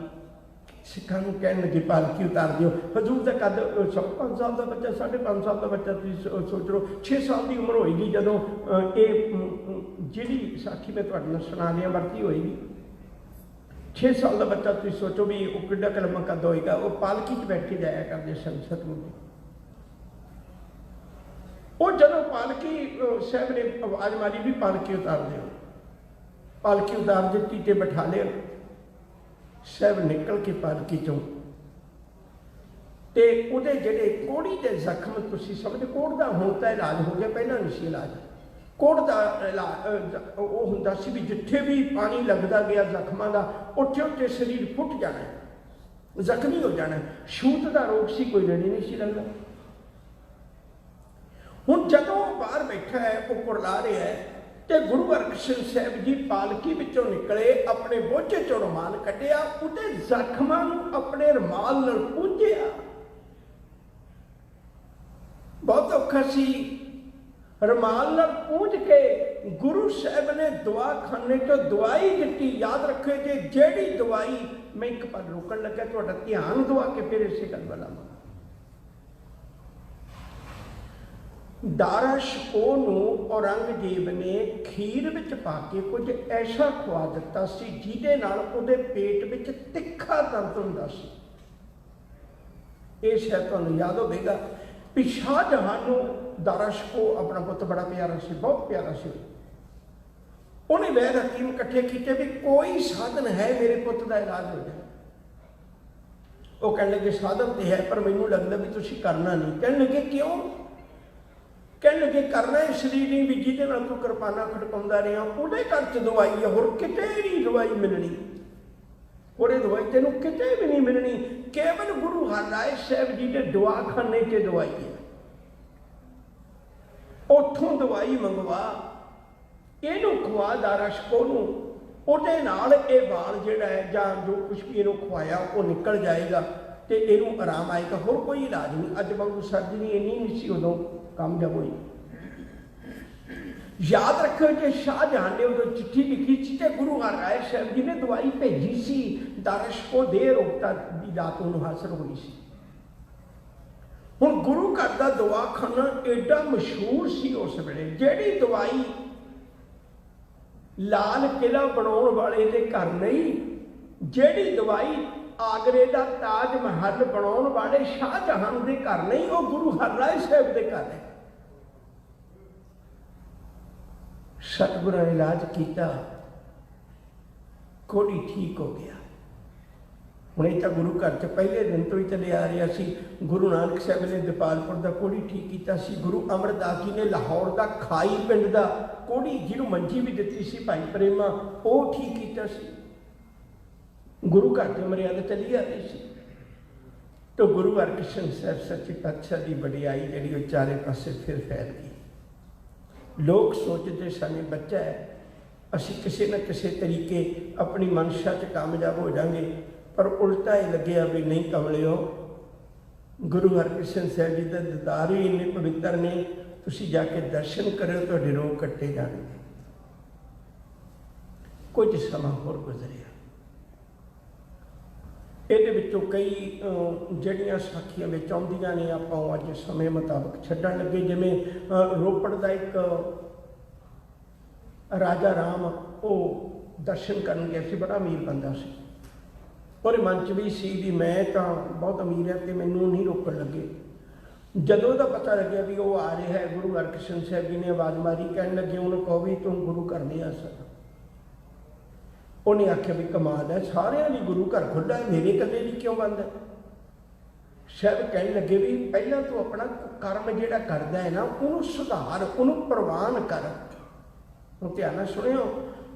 सिखां नूं कहण लगे पालकी उतार दिओ। हजूर दा कद 5 साल का बच्चा, 5.5 साल का बच्चा, तुसीं सोच लो 6 साल की उम्र होएगी जदों ये जिहड़ी साखी मैं तुहाडे नाल सुणा रहा वरती होएगी। 6 साल का बच्चा तुसीं सोचो भी वो किड्डा क लम्मा कद होएगा। वो पालकी च बैठे जाया करदे सन सतगुरु जी। वो जदों पालकी साहब ने आवाज़ मारी भी पालकी उतार दिओ, पालकी उतार दी ते बिठा लिया। साहब निकल के पालकी चों ते उहदे जिहड़े कोड़ी दे जख्म, तुसीं समझ कोड़ दा हुण तां इलाज हो गया, पहलां नहीं सी इलाज। कोड़ दा इलाज वो हुंदा सी भी जिथे भी पानी लगदा गया जख्मां दा, उत्थे उत्थे शरीर फुट जाना, जख्मी हो जाना। छूत दा रोग सी, कोई रड़ी नहीं सी लगदा। हुण जदों बाहर बैठा है, वो कुरला रहा है ते गुरु हरकृष्ण साहब जी पालकी विचों निकले, अपने बोझे चों रुमाल कढ़िया, उहदे जख्मां नूं अपने रुमाल नाल पूंझिया। बहुत औखा सी। रुमाल नाल पूंझ के गुरु साहब ने दवाखाने चों दवाई दित्ती। याद रखो जे जिहड़ी दवाई, मैं एक बार रोकण लगा, तुहाडा ध्यान दवा के फिर इसे गल वाला दारा शिकोह नूं औरंगजेब ने खीर विच पा के कुछ ऐसा खुआ दिता सी जिहदे नाल उहदे पेट विच तिखा दर्द हुंदा सी। ये शायद तुहानूं याद होवेगा भी शाहजहां नूं दारा शिकोह अपना पुत बड़ा प्यारा सी, बहुत प्यारा सी। उन्हें वैद हकीम इकट्ठे किए भी कोई साधन है मेरे पुत का इलाज हो जाए। वो कहने लगे साधन तो है पर मैनूं लगदा भी तुसीं करना नहीं। कहने लगे क्यों? कहने लगे करना है शरीर नहीं भी जिहदे नाल तूं किरपाना खड़काउंदा रहा, उहदे घर च दवाई है, होर किते नहीं दवाई मिलनी, होरे दवाई तैनूं किते भी नहीं मिलनी। केवल गुरु हरराय साहब जी के दवाखाने च दवाई है, उत्थों दवाई मंगवा, इहनूं खुआ दारा शिकोह नूं, उहदे नाल इह वाल जिहड़ा है जां जो कुछ भी इहनूं खुआया वो निकल जाएगा ते इहनूं आराम आएगा, होर कोई इलाज नहीं। अज वांगू सर्जरी इन्नी नहीं सी उदों कामयाब हुई। याद रखो जो शाहजहां ने उदों चिट्ठी लिखी सी ते गुरु हरराय साहब जी ने दवाई भेजी सी, दारा शिकोह दे रोगता दी दात उहनूं हासिल हुई सी। हुण गुरु घर दा दवाखाना एडा मशहूर सी उस वेले, जिहड़ी दवाई लाल किला बनाउण वाले दे घर नहीं, जिहड़ी दवाई आगरे का ताज महल बनाउण वाले शाहजहां दे घर नहीं, वो गुरु हरराय साहब दे घर है। सतगुरु ने इलाज किया, कोड़ी ठीक हो गया। हुणे तो गुरु घर च पहले दिन तो ही चले आ रहा सी। गुरु नानक साहब ने दीपालपुर का कोड़ी ठीक किया सी। गुरु अमरदास जी ने लाहौर का खाई पिंड का कोड़ी जिन्होंने मंजी भी दी सी भाई प्रेमा, वो ठीक किया सी। गुरु घर की मर्यादा चली आ रही सी। तो गुरु हरकृष्ण साहब सच्चे पातशाह की वडियाई जी चारे पासे फिर फैल गई। लोग सोचते साने बच्चा है, असी किसी न किसी तरीके अपनी मनशा च कामयाब हो जाएंगे, पर उल्टा ही लगे भी नहीं कमलियो, गुरु हरकृष्ण साहब जी का दीदार ही इन्ने पवित्र ने, तुसी जाके दर्शन करो तो रोग कट्टे जाएंगे। कुछ समा होर गुजरिया, ये कई जड़ियाँ साखियां में आउंदियां ने, आप अज समय मुताबक छड्डण लगे। जिवें रोपड़ का एक राजा राम वो दर्शन करन गया सी, बड़ा अमीर बंदा सी, और मन च भी सी भी मैं तो बहुत अमीर है तो मैनू नहीं रोकण लगे। जदों का पता लगे भी वो आ रहा है, गुरु हरकृष्ण साहब जी ने आवाज़ मारी, कहने लगे उन्होंने कहो भी तुम गुरु घर नहीं आ सकता। उन्हें आख्या भी कमाल है, सारिया ली गुरु घर खुला है, मेरे कदे भी क्यों बंद है। शायद कहने लगे भी पहला तो अपना कर्म जिहड़ा करदा है ना उन्होंने सुधार, उन्होंने प्रवान कर। ध्यान नाल सुनियो,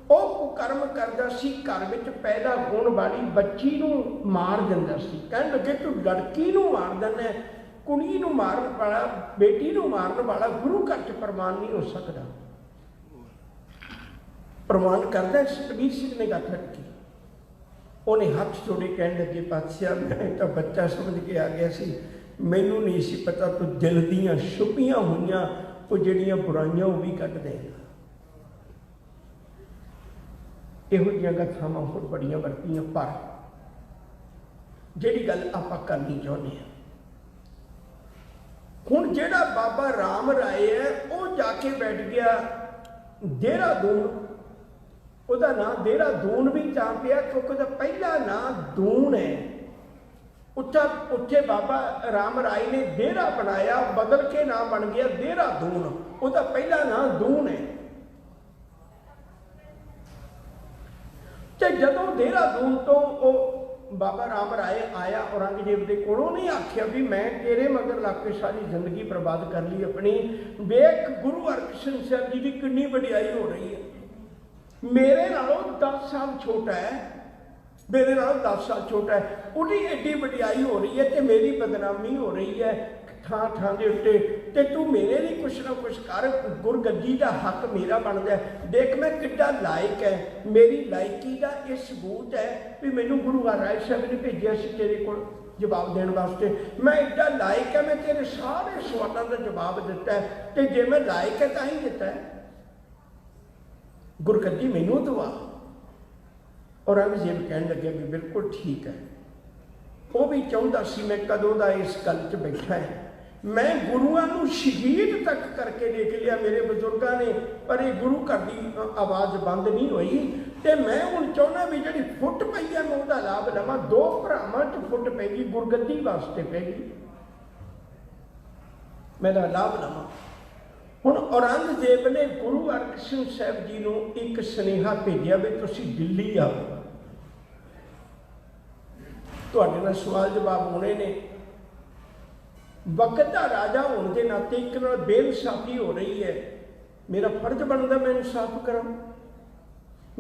वो कुकर्म करदा सी, घर विच पैदा होने वाली बच्ची नूं मार दिंदा सी। कहने लगे तू लड़की नूं मार दिंदा, कुड़ी नूं मारन वाला, बेटी नूं मारन वाला गुरु घर च प्रमाण नहीं हो सकता। प्रमाण करता सतबीर सिंह ने गल रखी, उन्हें हाथ जोड़े कह लगे पातशाह मैं तो बच्चा समझ के आ गया सी, मैनू नहीं सी पता तू दिल दियां छुपियां हुईयां वो जिहड़ियां बुराइयां वो भी कढ देगा। इहो जिहियां गथावां होर बड़ियां वरतियां, पर जिहड़ी गल आपां करनी चाहुंदे हां, हुण जिहड़ा बाबा राम राय है वो जाके बैठ गया देहरादून। ਉਹਦਾ ਨਾਂ देहरादून भी ਤਾਂ ਪਿਆ क्योंकि ਉਹਦਾ ਪਹਿਲਾ ਨਾਂ ਦੂਨ है। उत्थे बाबा राम राय ने देहरा बनाया, बदल के नाम बन गया देहरादून। ਉਹਦਾ ਪਹਿਲਾ ਨਾਂ ਦੂਨ है। ਤੇ ਜਦੋਂ देहरादून ਤੋਂ ਉਹ बाबा राम राय आया औरंगजेब के कोलों, नहीं आख्या भी मैं तेरे मगर लग के सारी जिंदगी बर्बाद कर ली अपनी। वेख गुरु हरकृष्ण साहब जी की कितनी वडियाई हो रही है। मेरे नालों 10 साल छोटा है, मेरे नालों 10 साल छोटा है, उहदी एडी वडियाई हो रही है तो मेरी बदनामी हो रही है थां थां दे उत्ते, ते तू मेरे लिए कुछ ना कुछ कर, गुरगद्दी का हक मेरा बनता है। देख मैं कितना लायक है, मेरी लायकी का यह सबूत है भी मैनू गुरु राय साहब ने भेजा सी तेरे को जवाब देने वास्ते। मैं एडा लायक है, मैं तेरे सारे सवालों का जवाब दिता है, तो जे मैं लायक है तां ही दिता है, गुरगद्दी मैनू दवा। औरंगजेब कहने लगे भी बिल्कुल ठीक है। वो भी चाहता सी मैं कदों का इस गल च बैठा है, मैं गुरुआं नूं शहीद तक करके देख लिया मेरे बजुर्गों ने, पर ये गुरु घर की आवाज़ बंद नहीं हुई। तो मैं हुण चाहुंदा भी जिहड़ी फुट पई है मैं उसका लाभ लवां। 2 भरावां च फुट पैगी, गुरगद्दी वास्ते पैगी, मैं लाभ लवां। हुण औरंगजेब ने गुरु हरकृष्ण साहब जी नूं एक सुनेहा भेजिया भी तुसीं दिल्ली आओ, तुहाडे नाल सवाल जवाब होने ने। वक्त का राजा होने के नाते एक नाल बेइंसाफी हो रही है, मेरा फर्ज बनता मैं इंसाफ करा।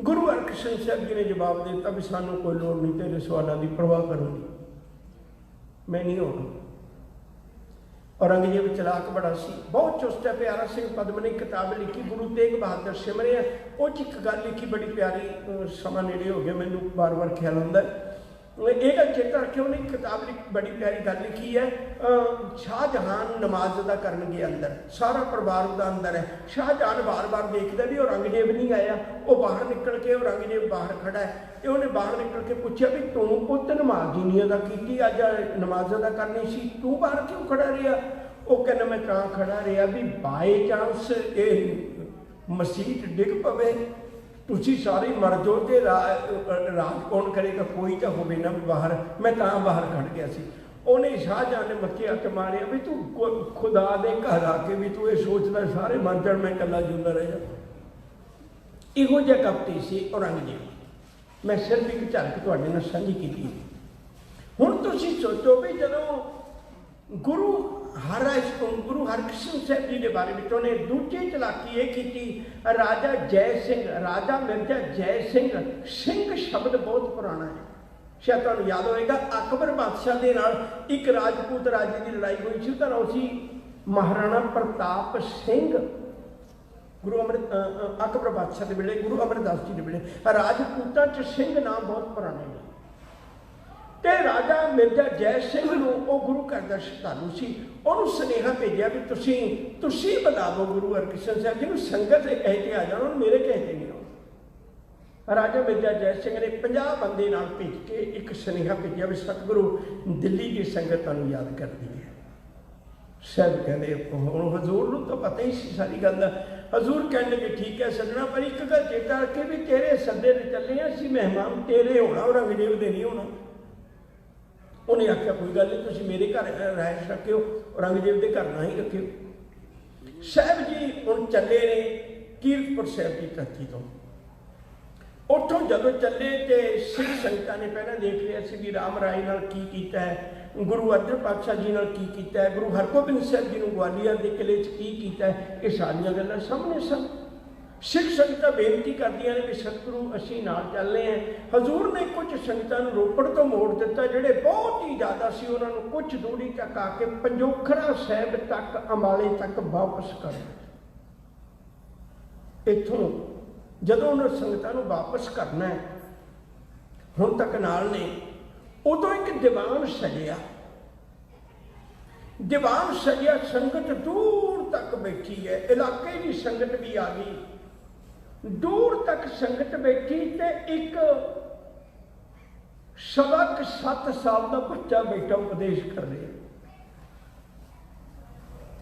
गुरु हरकृष्ण साहब जी ने जवाब दिता भी सानू कोई लोड़ नहीं तेरे सवालों की परवाह करूँगी, मैं नहीं होना। औरंगजेब चलाक बड़ा सी, बहुत चुस्त है। प्यारा सिंह पद्म ने किताब लिखी गुरु तेग बहादुर सिमरे है, वो एक गल लिखी बड़ी प्यारी, समा नेड़े हो गया मैनू बार बार ख्याल आता है, एक चेता रखे उन्हें किताब बड़ी प्यारी गल लिखी है। शाहजहान नमाज अदा करनगे अंदर, सारा परिवार उसका अंदर है। शाहजहान बार बार देखता भी औरंगजेब नहीं आया, वो बाहर निकल के औरंगजेब बाहर खड़ा है, तो उन्हें बाहर निकल के पूछा भी तू पुत नमाज ही नहीं अदा की, अज नमाज अदा करनी सी, तू बाहर क्यों खड़ा रहा? वो कहना मैं तां खड़ा रहा भी बाय चांस ये मसीत डिग पवे, तुसी सारे मर जाओ तो राज कौन करेगा, कोई तो होवे ना बाहर, मैं तां बाहर खड़ गया सी। उन्हें शाहजहां ने मत्थे हथ मारे भी तू खुदा दे घर आके भी तू ये सोचता सारे मर जाण मैं कला जिंदा रह जा। इहो जिहा कपटी सी औरंगजेब। मैं सिर्फ एक झलक तुहाडे नाल साझी कीती। हुण तुसीं सोचो भी जदों गुरु हरकृष्ण साहब जी के बारे में उन्हें दूजी चलाकी ये की, राजा जय सिंह, राजा मिर्जा जय सिंह, सिंह शब्द बहुत पुराना है, शायद तुहानूं याद होएगा। अकबर बादशाह के नाल एक राजपूत राजे की लड़ाई हुई सी, उसका नाम सी महाराणा प्रताप सिंह। गुरु अकबर बादशाह के वेले, गुरु अमरदास जी के वेले, राजपूतां च सिंह नाम बहुत पुराने हैं। तो राजा मिर्जा जय सिंह नूं गुरु घर का श्रद्धालु सी, उन्होंने सुनेहा भेजा भी तुसीं बताओ गुरु हरकृष्ण साहब जी नूं संगत कह के आ जाओ, मेरे कह के नहीं आओ। राजा मिर्जा जय सिंह ने 50 बंदे नाल भेज के एक सुनेहा भेजा भी सतगुरु दिल्ली की संगत तुहानूं याद करती है। साहब कहते हुण हजूर नूं तो पता ही सी सारी गल दा। हजूर कहने लगे ठीक है सजना, पर एक गल चेता रखे भी तेरे सदे ते चले असीं मेहमान तेरे होना, औरंगजेब दे नहीं होना। उन्हें आख्या कोई गल नहीं, तुसीं मेरे घर रहायश रखियो, औरंगजेब के घर ना ही रखियो। साहब जी हुण चले ने कीरतपुर साहब की धरती तो, उत्थों जदों चले तो सिख संगतां ने पहले देख लिया सी भी राम राय नाल की कीता है, गुरु अर्जन पातशाह जी नाल की कीता है, गुरु हरगोबिंद साहब जी नूं ग्वालियर के किले च की कीता है, ये सारियां गल्लां सामने सन। सिख संगतां बेनती करदियां ने भी सतगुरु असीं नाल चलने हैं। हजूर ने कुछ संगतां नूं रोपड़ तो मोड़ दिता, जिहड़े बहुत ही ज़्यादा सी उन्हां नूं कुछ दूरी तक आके पंजोखरा साहिब तक अंबाले तक वापस कर दिता। इत्थों जदों उन्हां संगतां नूं वापस करना है, हुण तक नाल ने, उदों एक दीवान सजिया। दीवान सजिया, संगत दूर तक बैठी है, इलाके की संगत भी आ गई, दूर तक संगत बैठी, ते एक 7.25 साल का बच्चा बैठा उपदेश कर रहा।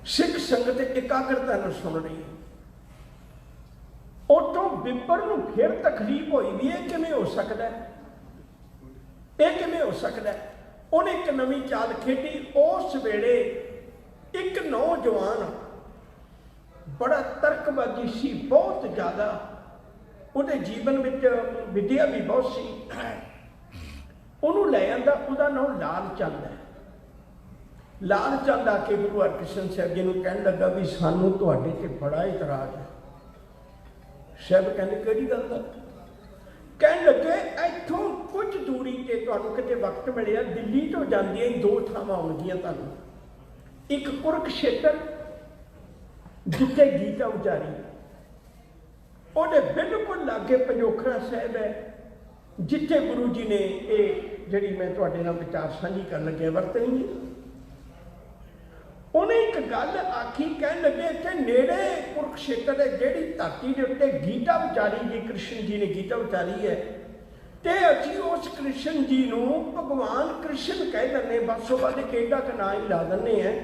सिख संगत एकाग्रता न सुन रही। उतों बिपर नूं फिर तकलीफ हुई भी ये किवें हो सकता है, ये किवें हो सकता है। उन्हें एक नवीं चाल खेडी। उस वेले एक नौजवान बड़ा तर्कबाजी सी, बहुत ज़्यादा, उहदे जीवन में विद्या भी बहुत सी, उन्होंने लै आंदा। उहदा नाम लाल चंद है। लाल चंद आके गुरु हरकृष्ण साहब जी नूं कहण लगा भी सानूं तुहाडे ते बड़ा इतराज है। साहब कहंदे किहड़ी गल दा? कहण लगे इत्थों कुछ दूरी ते तुहानूं किते वक्त मिलिया, दिल्ली तो जांदियां दो थावां आउणगीआं तुहानूं। एक कुरुक्षेत्र जिथे गीता उचारी, ਉਹਦੇ बिल्कुल लागे पंजोखरा साहिब है, जिथे गुरु जी ने ये जिहड़ी मैं तुहाडे नाल विचार साझी करन लगे वरतनी है। उन्हें एक गल आखी, कहण लगे इत्थे नेड़े कुरुक्षेत्र है, जिहड़ी धरती के उत्ते गीता उचारी जी, कृष्ण जी ने गीता उचारी है, ते असीं उस कृष्ण जी नूं भगवान कृष्ण कह दिंदे, बस वो बाद केड़ा का नाम ही ला दिंदे हैं,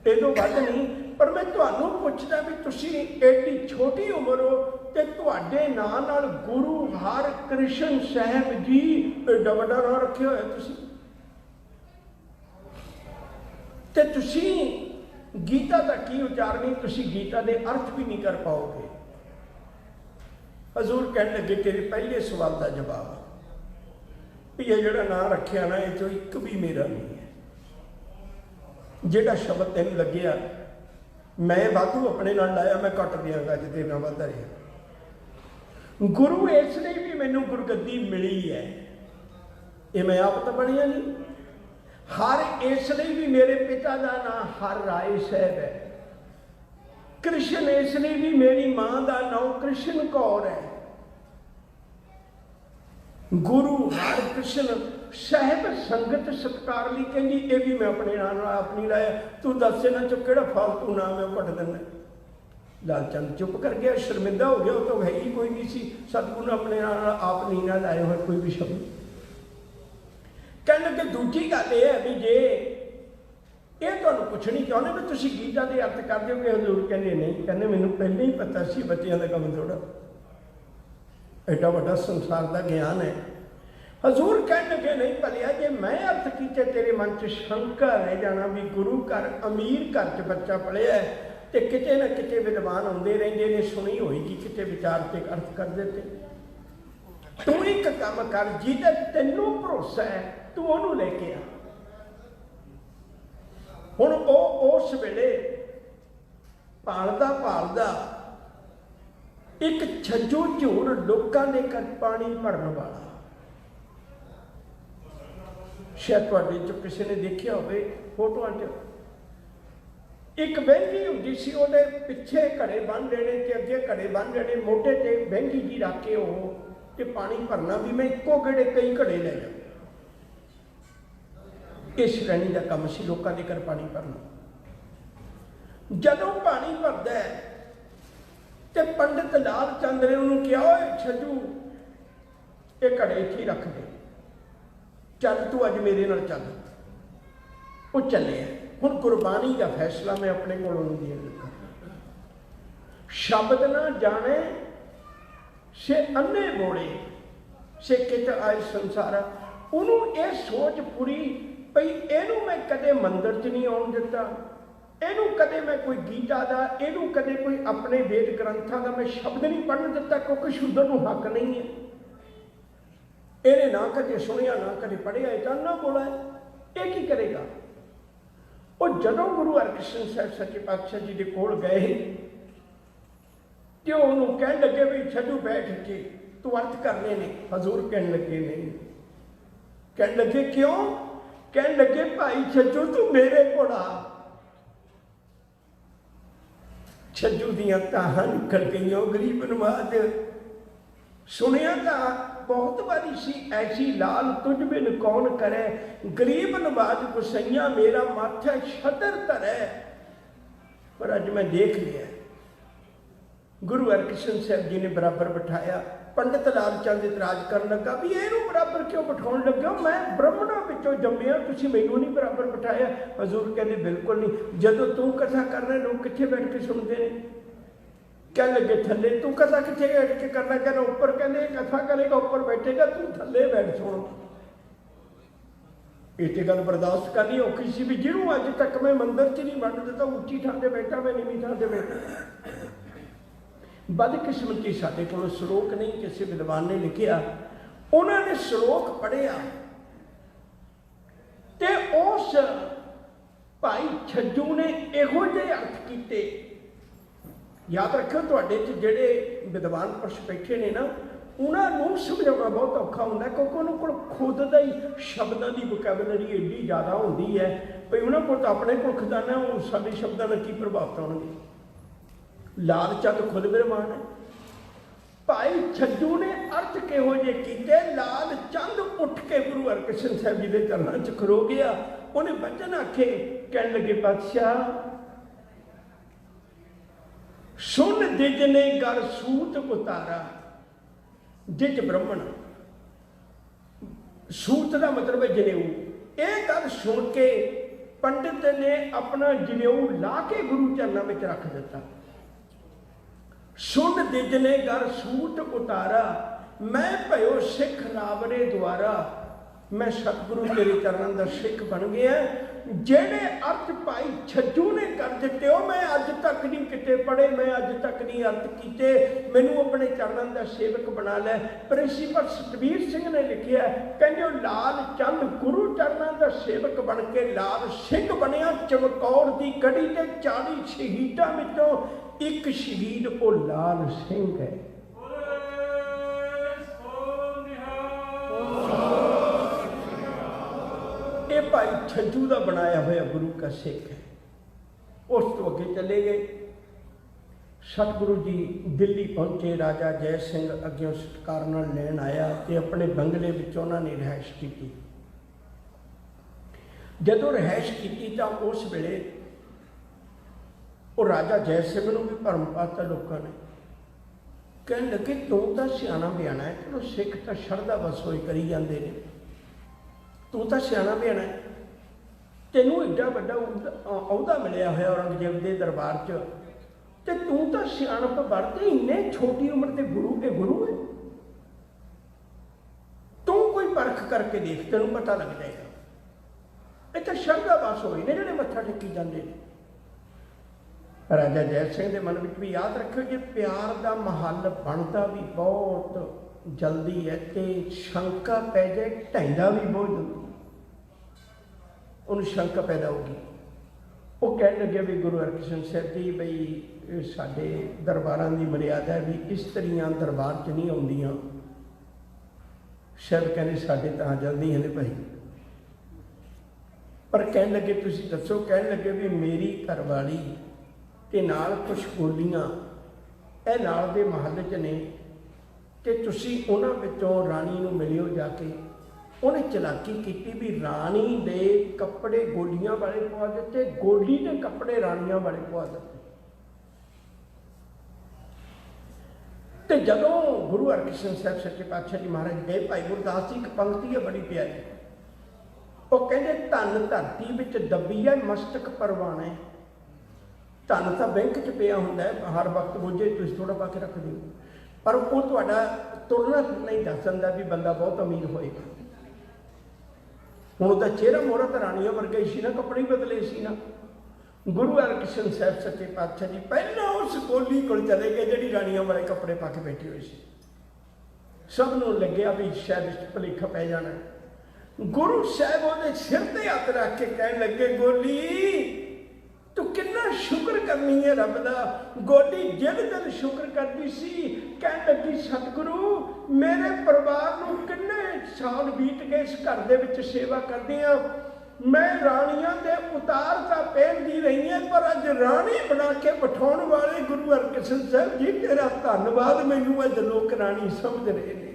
इदों वध नहीं। पर मैं तुहानूं पुछदा भी तुसीं एडी छोटी उम्र हो ते तुहाडे नां नाल गुरु हरकृष्ण साहिब जी एडा वड्डा नां रखिया होया तुसीं, ते तुसीं गीता का की उचारनी, तुसीं गीता के अर्थ भी नहीं कर पाओगे। हजूर कहने लगे तेरे पहले सवाल का जवाब भी ये जिहड़ा नां रखिया ना, ये चों एक भी मेरा नहीं है। जिहड़ा शब्द तेन लग्या मैं वाधू अपने नाल लाया, मैं घट दियांगा, अज तेरे नाल वध रहा। गुरु इसलिए भी मैनू गुरगद्दी मिली है, ये मैं आप तो बनिया नहीं। हर इसलिए भी मेरे पिता का नाम हर राय साहब है। कृष्ण इसलिए भी मेरी मां का नाम कृष्ण कौर है। गुरु हरकृष्ण साहिब संगत सत्कार ली कहती, ये भी मैं अपने नाम आप नहीं लाया। तू दस इन्हां चों किहड़ा फालतू नाम है, घट दिना। लालचंद चुप कर गया, शर्मिंदा हो गया, वो तो है ही कोई नहीं सी। सतगुरु ने अपने नाम आप नहीं ना लाए हुए कोई भी शब्द। कहने लगे दूजी गल यह है भी जे ये तुहानूं पुछणी चाहुंदे भी तुसीं गीता दे अर्थ कर दिओगे। हजूर कहंदे नहीं, कहंदे मैनूं पहले ही पता सी बच्चिआं दा काम थोड़ा, एडा वड्डा संसार का ज्ञान है। हजूर कहने लगे नहीं भलिया, जे मैं अर्थ कीते तेरे मन च शंका रह जाना भी गुरु घर अमीर घर च बच्चा पढ़िया है, तो किते ना किते विद्वान आउंदे रहिंदे ने, सुनी होएगी किते विचार ते अर्थ कर देते। तू एक काम कर, जिहदा तैनूं भरोसा है तू उहनूं लेके आ। हुण उस वेले भालदा एक छज्जू झूर लोकां दे घर पानी भरन वाला, शायद तुहाडे चों किसी ने देखिया होवे फोटोआं च। एक बहंगी हुंदी सी, उहदे पिछे घड़े बन देने ते अगे घड़े बन देने, मोढे ते बहंगी जी रख के ओह ते पानी भरना भी मैं इक्को गेड़े कई घड़े ले जा। इस श्रेणी का काम सी लोगों के घर पानी भरना। जदों पानी भरदा है ते पंडित लाल चंद ने उन्होंने कहा, ओए छज्जू ये घड़े इत्थे रख दे, चल तू अज मेरे नाल चल। वो चले। हुण गुरबाणी का फैसला मैं अपने कोलों नहीं देण लगा। शब्द ना जाने से अन्ने बोले से कित आए संसारा। उन्होंने ये सोच पूरी भई इहनूं मैं कदे मंदिर च नहीं आउण दिता, इहनूं कदे मैं कोई गीता का, इहनूं कदे कोई अपने वेद ग्रंथां का मैं शब्द नहीं पढ़न दिता, क्योंकि शुद्ध नूं हक नहीं है। इहने ना कदे सुनिया ना कदे पढ़िया, इह ना बोला है, ये की करेगा। और जदों गुरु हरकृष्ण साहिब सच्चे पातशाह जी के कोल गए तो ਤੇ ਉਹਨੂੰ ਕਹਿਣ ਲੱਗੇ ਵੀ ਛੱਜੂ ਬੈਠ ਕੇ ਤੂੰ ਅਰਥ ਕਰਨੇ ਨੇ। ਹਜ਼ੂਰ ਕਹਿਣ ਲੱਗੇ ਨਹੀਂ। ਕਹਿਣ ਲੱਗੇ ਕਿਉਂ? ਕਹਿਣ ਲੱਗੇ ਭਾਈ ਛੱਜੂ ਤੂੰ ਮੇਰੇ ਕੋਲ ਆ। ਛੱਜੂ ਦੀਆਂ ਤਾਹਾਂ ਨਿਕਲ ਗਈਆਂ। ਗਰੀਬ ਨਵਾਜ਼ ਸੁਣਿਆ ਤਾਂ बहुत बारी सी ऐसी लाल तुझ बिन कौन करे, गरीब नवाज गुसैया मेरा माथे छतर धरे। पर अज मैं देख लिया गुरु हरकृष्ण साहब जी ने बराबर बिठाया। पंडित लाल चंद इतराज कर लगा भी इहनूं बराबर क्यों बिठाउण लगे हो, मैं ब्राह्मणों विचों जम्मिया, तुसीं मैनूं नहीं बराबर बिठाया। हजूर कहते बिल्कुल नहीं, जदों तू कथा करना लोग कित्थे बैठ के सुनते हैं। कह लगे थले तू कथा कितने बैठ के करना, कहना ऊपर, कहने कथा करेगा ऊपर बैठेगा, तू थले बैठ सुन। ये गल बर्दाश्त करनी औखी सी भी जिन्हों अज तक मैं मंदिर च नहीं वंड दिता, उच्ची थां ते बैठा मैं नीवीं थां ते बैठा। बदकिस्मती साडे कोल श्लोक नहीं, किसी विद्वान ने लिखिया, उन्होंने श्लोक पढ़िया ते उस भाई छज्जू ने इहो जिहे अर्थ कीते। याद रखियो तुहाडे च जिहड़े विद्वान पुरुष बैठे ने ना, उन्होंने समझाना बहुत औखा होंदा, क्योंकि उन्होंने कोल खुद दा ही शब्दां दी वोकैबुलरी एडी ज़्यादा होंदी है भई उन्होंने कोल तां अपने कोल खजाना, वो साडे शब्दां नाल की प्रभाव पाउणगे। लाल चंद खुद विद्वान है। भाई छज्जू ने अर्थ किहो जिहे कीते। लाल चंद उठ के गुरु हरकृष्ण साहब जी के चरणों च खरो गया। उन्हें वचन आखे, कहण लगे पातशाह सुन दिज ने कर सूत उतारा। दिज ब्राह्मण, सूत का मतलब है जनेऊ। ये गल सुन के पंडित ने अपना जनेऊ ला के गुरु चरणों में रख दिता। सुन दिज ने कर सूत उतारा, मैं भयो सिख रावरे द्वारा। मैं सतगुरु तेरे चरणों का सिख बन गया। जेड़े अर्थ भाई छज्जू ने कर दिते हो मैं अज तक नहीं किते पढ़े, मैं अज तक नहीं अर्थ किते, मैनू अपने चरणों का सेवक बना लै। प्रिंसीपल सतवीर सिंह ने लिखिया, कहंदे लाल चंद गुरु चरणों का सेवक बन के लाल सिंह बनया। चमकौर की कड़ी के 40 शहीदां विचों एक शहीद वो लाल सिंह है। ये भाई छज्जू का बनाया हुआ गुरु का सिख है। उस तो अगे चले गए। सतगुरु जी दिल्ली पहुंचे। राजा जय सिंह अगे सत्कार नाल लैण आया तो अपने बंगले विच उन्होंने रिहाइश की। जदों रिहाइश की तो उस वेले वो राजा जय सिंह नूं भी भरम पाता लोगों ने। कहण लगे तू तो सियाणा बयाना है, चलो सिख तो शरधा वसोई करी जाते हैं, तू तो सियाणा बयाना है, तेनों एडा वड्डा अहुदा मिलिया होया औरंगजेब के दरबार च, ते तू तो सियाणप वरते इन्ने छोटी उम्र के गुरु के गुरु है। तू कोई परख करके देख, तेनों पता लग जाएगा। इत्थे शरधा वस होए ने जिहड़े मत्था टेकी जाते हैं। राजा जय सिंह के मन में भी याद रखियो कि प्यार का महल बनता भी बहुत जल्दी है तो शंका पै जाए ढाईदा भी बहुत जल्दी, उन्हें शंका पैदा होगी। वो कह लगे भी गुरु हरकृष्ण साहब जी बई साडे दरबारां की मर्यादा है भी इस्त्रियां दरबार च नहीं आउंदियां। शायद कहने साडे तो आ जांदियां ने भाई, पर कह लगे तुसीं दसो। कह लगे भी मेरी घरवाली ते नाल कुछ गोलियां ए नाल दे महल च ने ते तुसीं उन्हां विचों राणी नूं मिलियो जाके। उन्हें चलाकी की भी राणी दे कपड़े गोलियां वाले पवा दिते, गोली दे कपड़े राणियां वाले पवा दिते। ते जदों गुरु हरकृष्ण साहब सच्चे पातशाह जी महाराज गए, भाई गुरदास जी एक पंक्ति है बड़ी प्यारी। वो कहते धन धरती विच दबी है मस्तक परवाना है। धन तो बैंक च पिया हुंदा है, हर वक्त बोझे तुसीं थोड़ा पा के रख दिओ, पर वो तुहाडा तुरना नहीं दस दिंदा भी बंदा बहुत अमीर होएगा। हुण तो चेहरा मोहरा तो राणियां वर्गा ही सी ना, कपड़े ही बदले सी ना। गुरु हरकृष्ण साहब सच्चे पातशाह जी पहला उस गोली को चले गए जिहड़ी राणियां वाले कपड़े पा के बैठी हुई सी। सबनों लग्या भी शायद भुलेखा पै जाना। गुरु साहब उहदे सिर ते हत्थ रख के कहण लगे गोली तू कितना शुक्र करनी है रब दा। गोदी जिल दिल शुक्र करती सी, कह लगी सतगुरु मेरे परिवार नूं किन्ने साल बीत गए इस घर दे विच सेवा करदियां, मैं राणियां दे उतार तां पहनदी रही है, पर अज राणी बना के बिठाउण वाले गुरु हरकृष्ण साहब जी तेरा धन्नवाद, मैनूं अज लोक राणी समझ रहे हैं।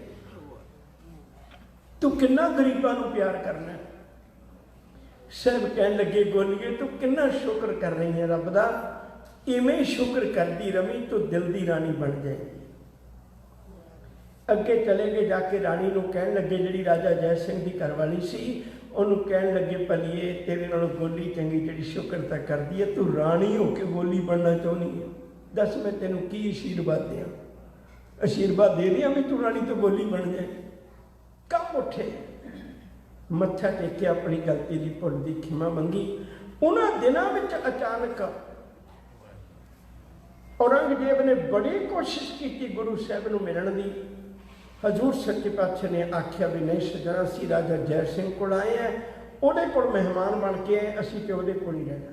तू किन्ना गरीबां नूं प्यार करना है। साहब कह लगे गोलीए तू किन्ना शुक्र कर रही है रब दा, इवें शुक्र करती रवी तो दिल की रानी बन जाएगी। अगे चले गए, जाके रानी नूं कहन लगे, जिहड़ी राजा जय सिंह की घरवाली सी, उन्होंने कहन लगे भलीए तेरे नालों गोली चंगी जिहड़ी शुक्र तो करती है, तू रानी होके गोली बनना चाहनी है, दस मैं तेनों की आशीर्वाद दियाँ। आशीर्वाद दे दियाँ भी तू रानी तो गोली बन जाए। कम उठे, मत्था टेकिया, अपनी गलती की भुल की खिमा मंगी। उन्होंने दिनों में अचानक औरंगजेब ने बड़ी कोशिश की गुरु साहब को मिलने की। हजूर सच्चे पातशाह ने आख्या भी नहीं सजना, असी राजा जय सिंह को आए हैं, उहदे कोल मेहमान बन के आए, असी तो उहदे कोल ही रहना।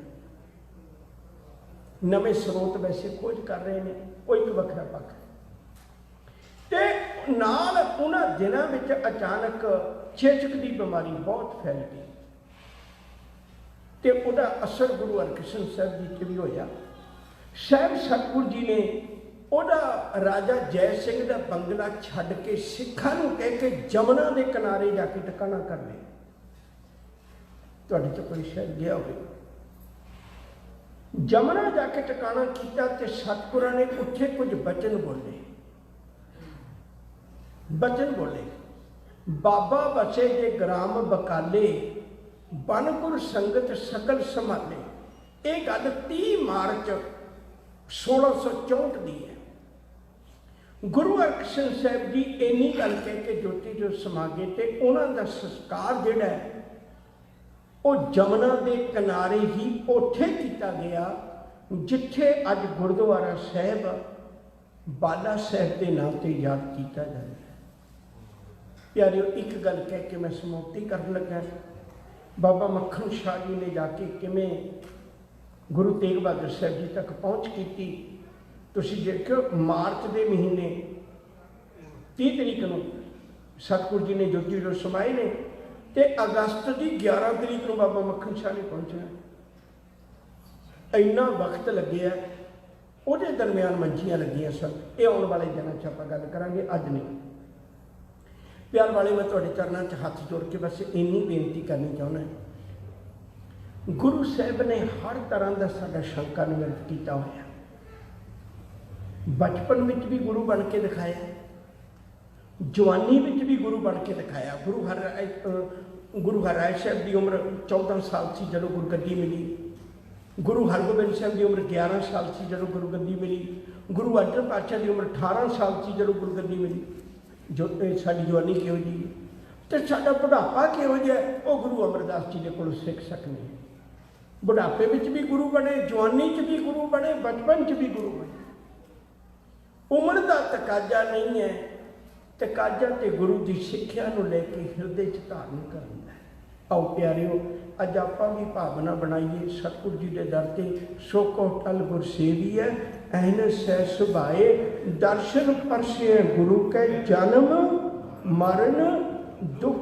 नवे स्रोत वैसे खोज कर रहे हैं, वो एक वखरा पक्ष ते नाल उन्हां दिनां विच अचानक चेचक की बीमारी बहुत फैल गई ते उहदा असर गुरु हरकृष्ण साहब जी ते भी होया। साहब सतगुरु जी ने उहदा राजा जय सिंह का बंगला छड्ड के सिखां नूं कह के जमुना के किनारे जाके ठिकाना कर लिया। तुहाडे चों कोई शायद गया होवे, जमुना जाके ठिकाना किया ते सतगुरां ने उत्थे कुछ बचन बोले। बचन बोले, बाबा बसे जे ग्राम बकाले, बनगुर संगत सकल संभाले। ये गल 30 मार्च 1664 की है। गुरु हरकृष्ण साहब जी इन्नी गल कह के ज्योति जो समा गए ते उन्हों का संस्कार जिहड़ा है वो जमुना के किनारे ही उत्थे किया गया जिथे अज गुरुद्वारा साहब बाला साहब के नाम से याद किया जाता है। प्यारे एक गल कह के मैं समाप्ति कर लगा। बाबा मक्खन शाह जी ने जाके किमें गुरु तेग बहादुर साहब जी तक पहुँच की। तुसीं देखो मार्च के महीने 30 तरीक को सतगुरु जी ने ज्योति जो समाए ने ते अगस्त की 11 तरीक को बाबा मक्खन शाह ने पहुँचना। इन्ना वक्त लगे वो दरम्यान मंजियां लगियां सन। ये आने वाले दिनों च आपां गल करांगे, अज नहीं। प्यार वाले मैं तुहाडे चरणों च हाथ जोड़ के बस इन्नी बेनती करनी चाहुंदा है। गुरु साहब ने हर तरह का साडा शंका निवृत्त किया होया। बचपन में भी गुरु बन के दिखाया, जवानी में भी गुरु बन के दिखाया। गुरु हरराय साहब की उम्र 14 साल सी जदों गुरगद्दी मिली। गुरु हरगोबिंद साहब की उम्र 11 साल सी जदों गुरगद्दी मिली। गुरु अर्जन पातशाह की उम्र 18 साल सी जदों गुरगद्दी मिली। जो साडी जवानी किहो जी तो साडा बुढ़ापा किहो जिहा वो गुरु अमरदास जी के कोलों सीख सकने। बुढ़ापे में भी गुरु बने, जवानी च भी गुरु बने, बचपन च भी गुरु बने। उम्र का तकाजा नहीं है, तकाजा तो गुरु की सिक्ख्या को लेके हिरदे च धारण करना है। आओ प्यारिओ अज आपां भी भावना बनाइए सतगुरु जी के दर से। सो को टल गुर सेविए ऐन सै सुभाए, दर्शन परसे गुरु के जन्म मरण दुख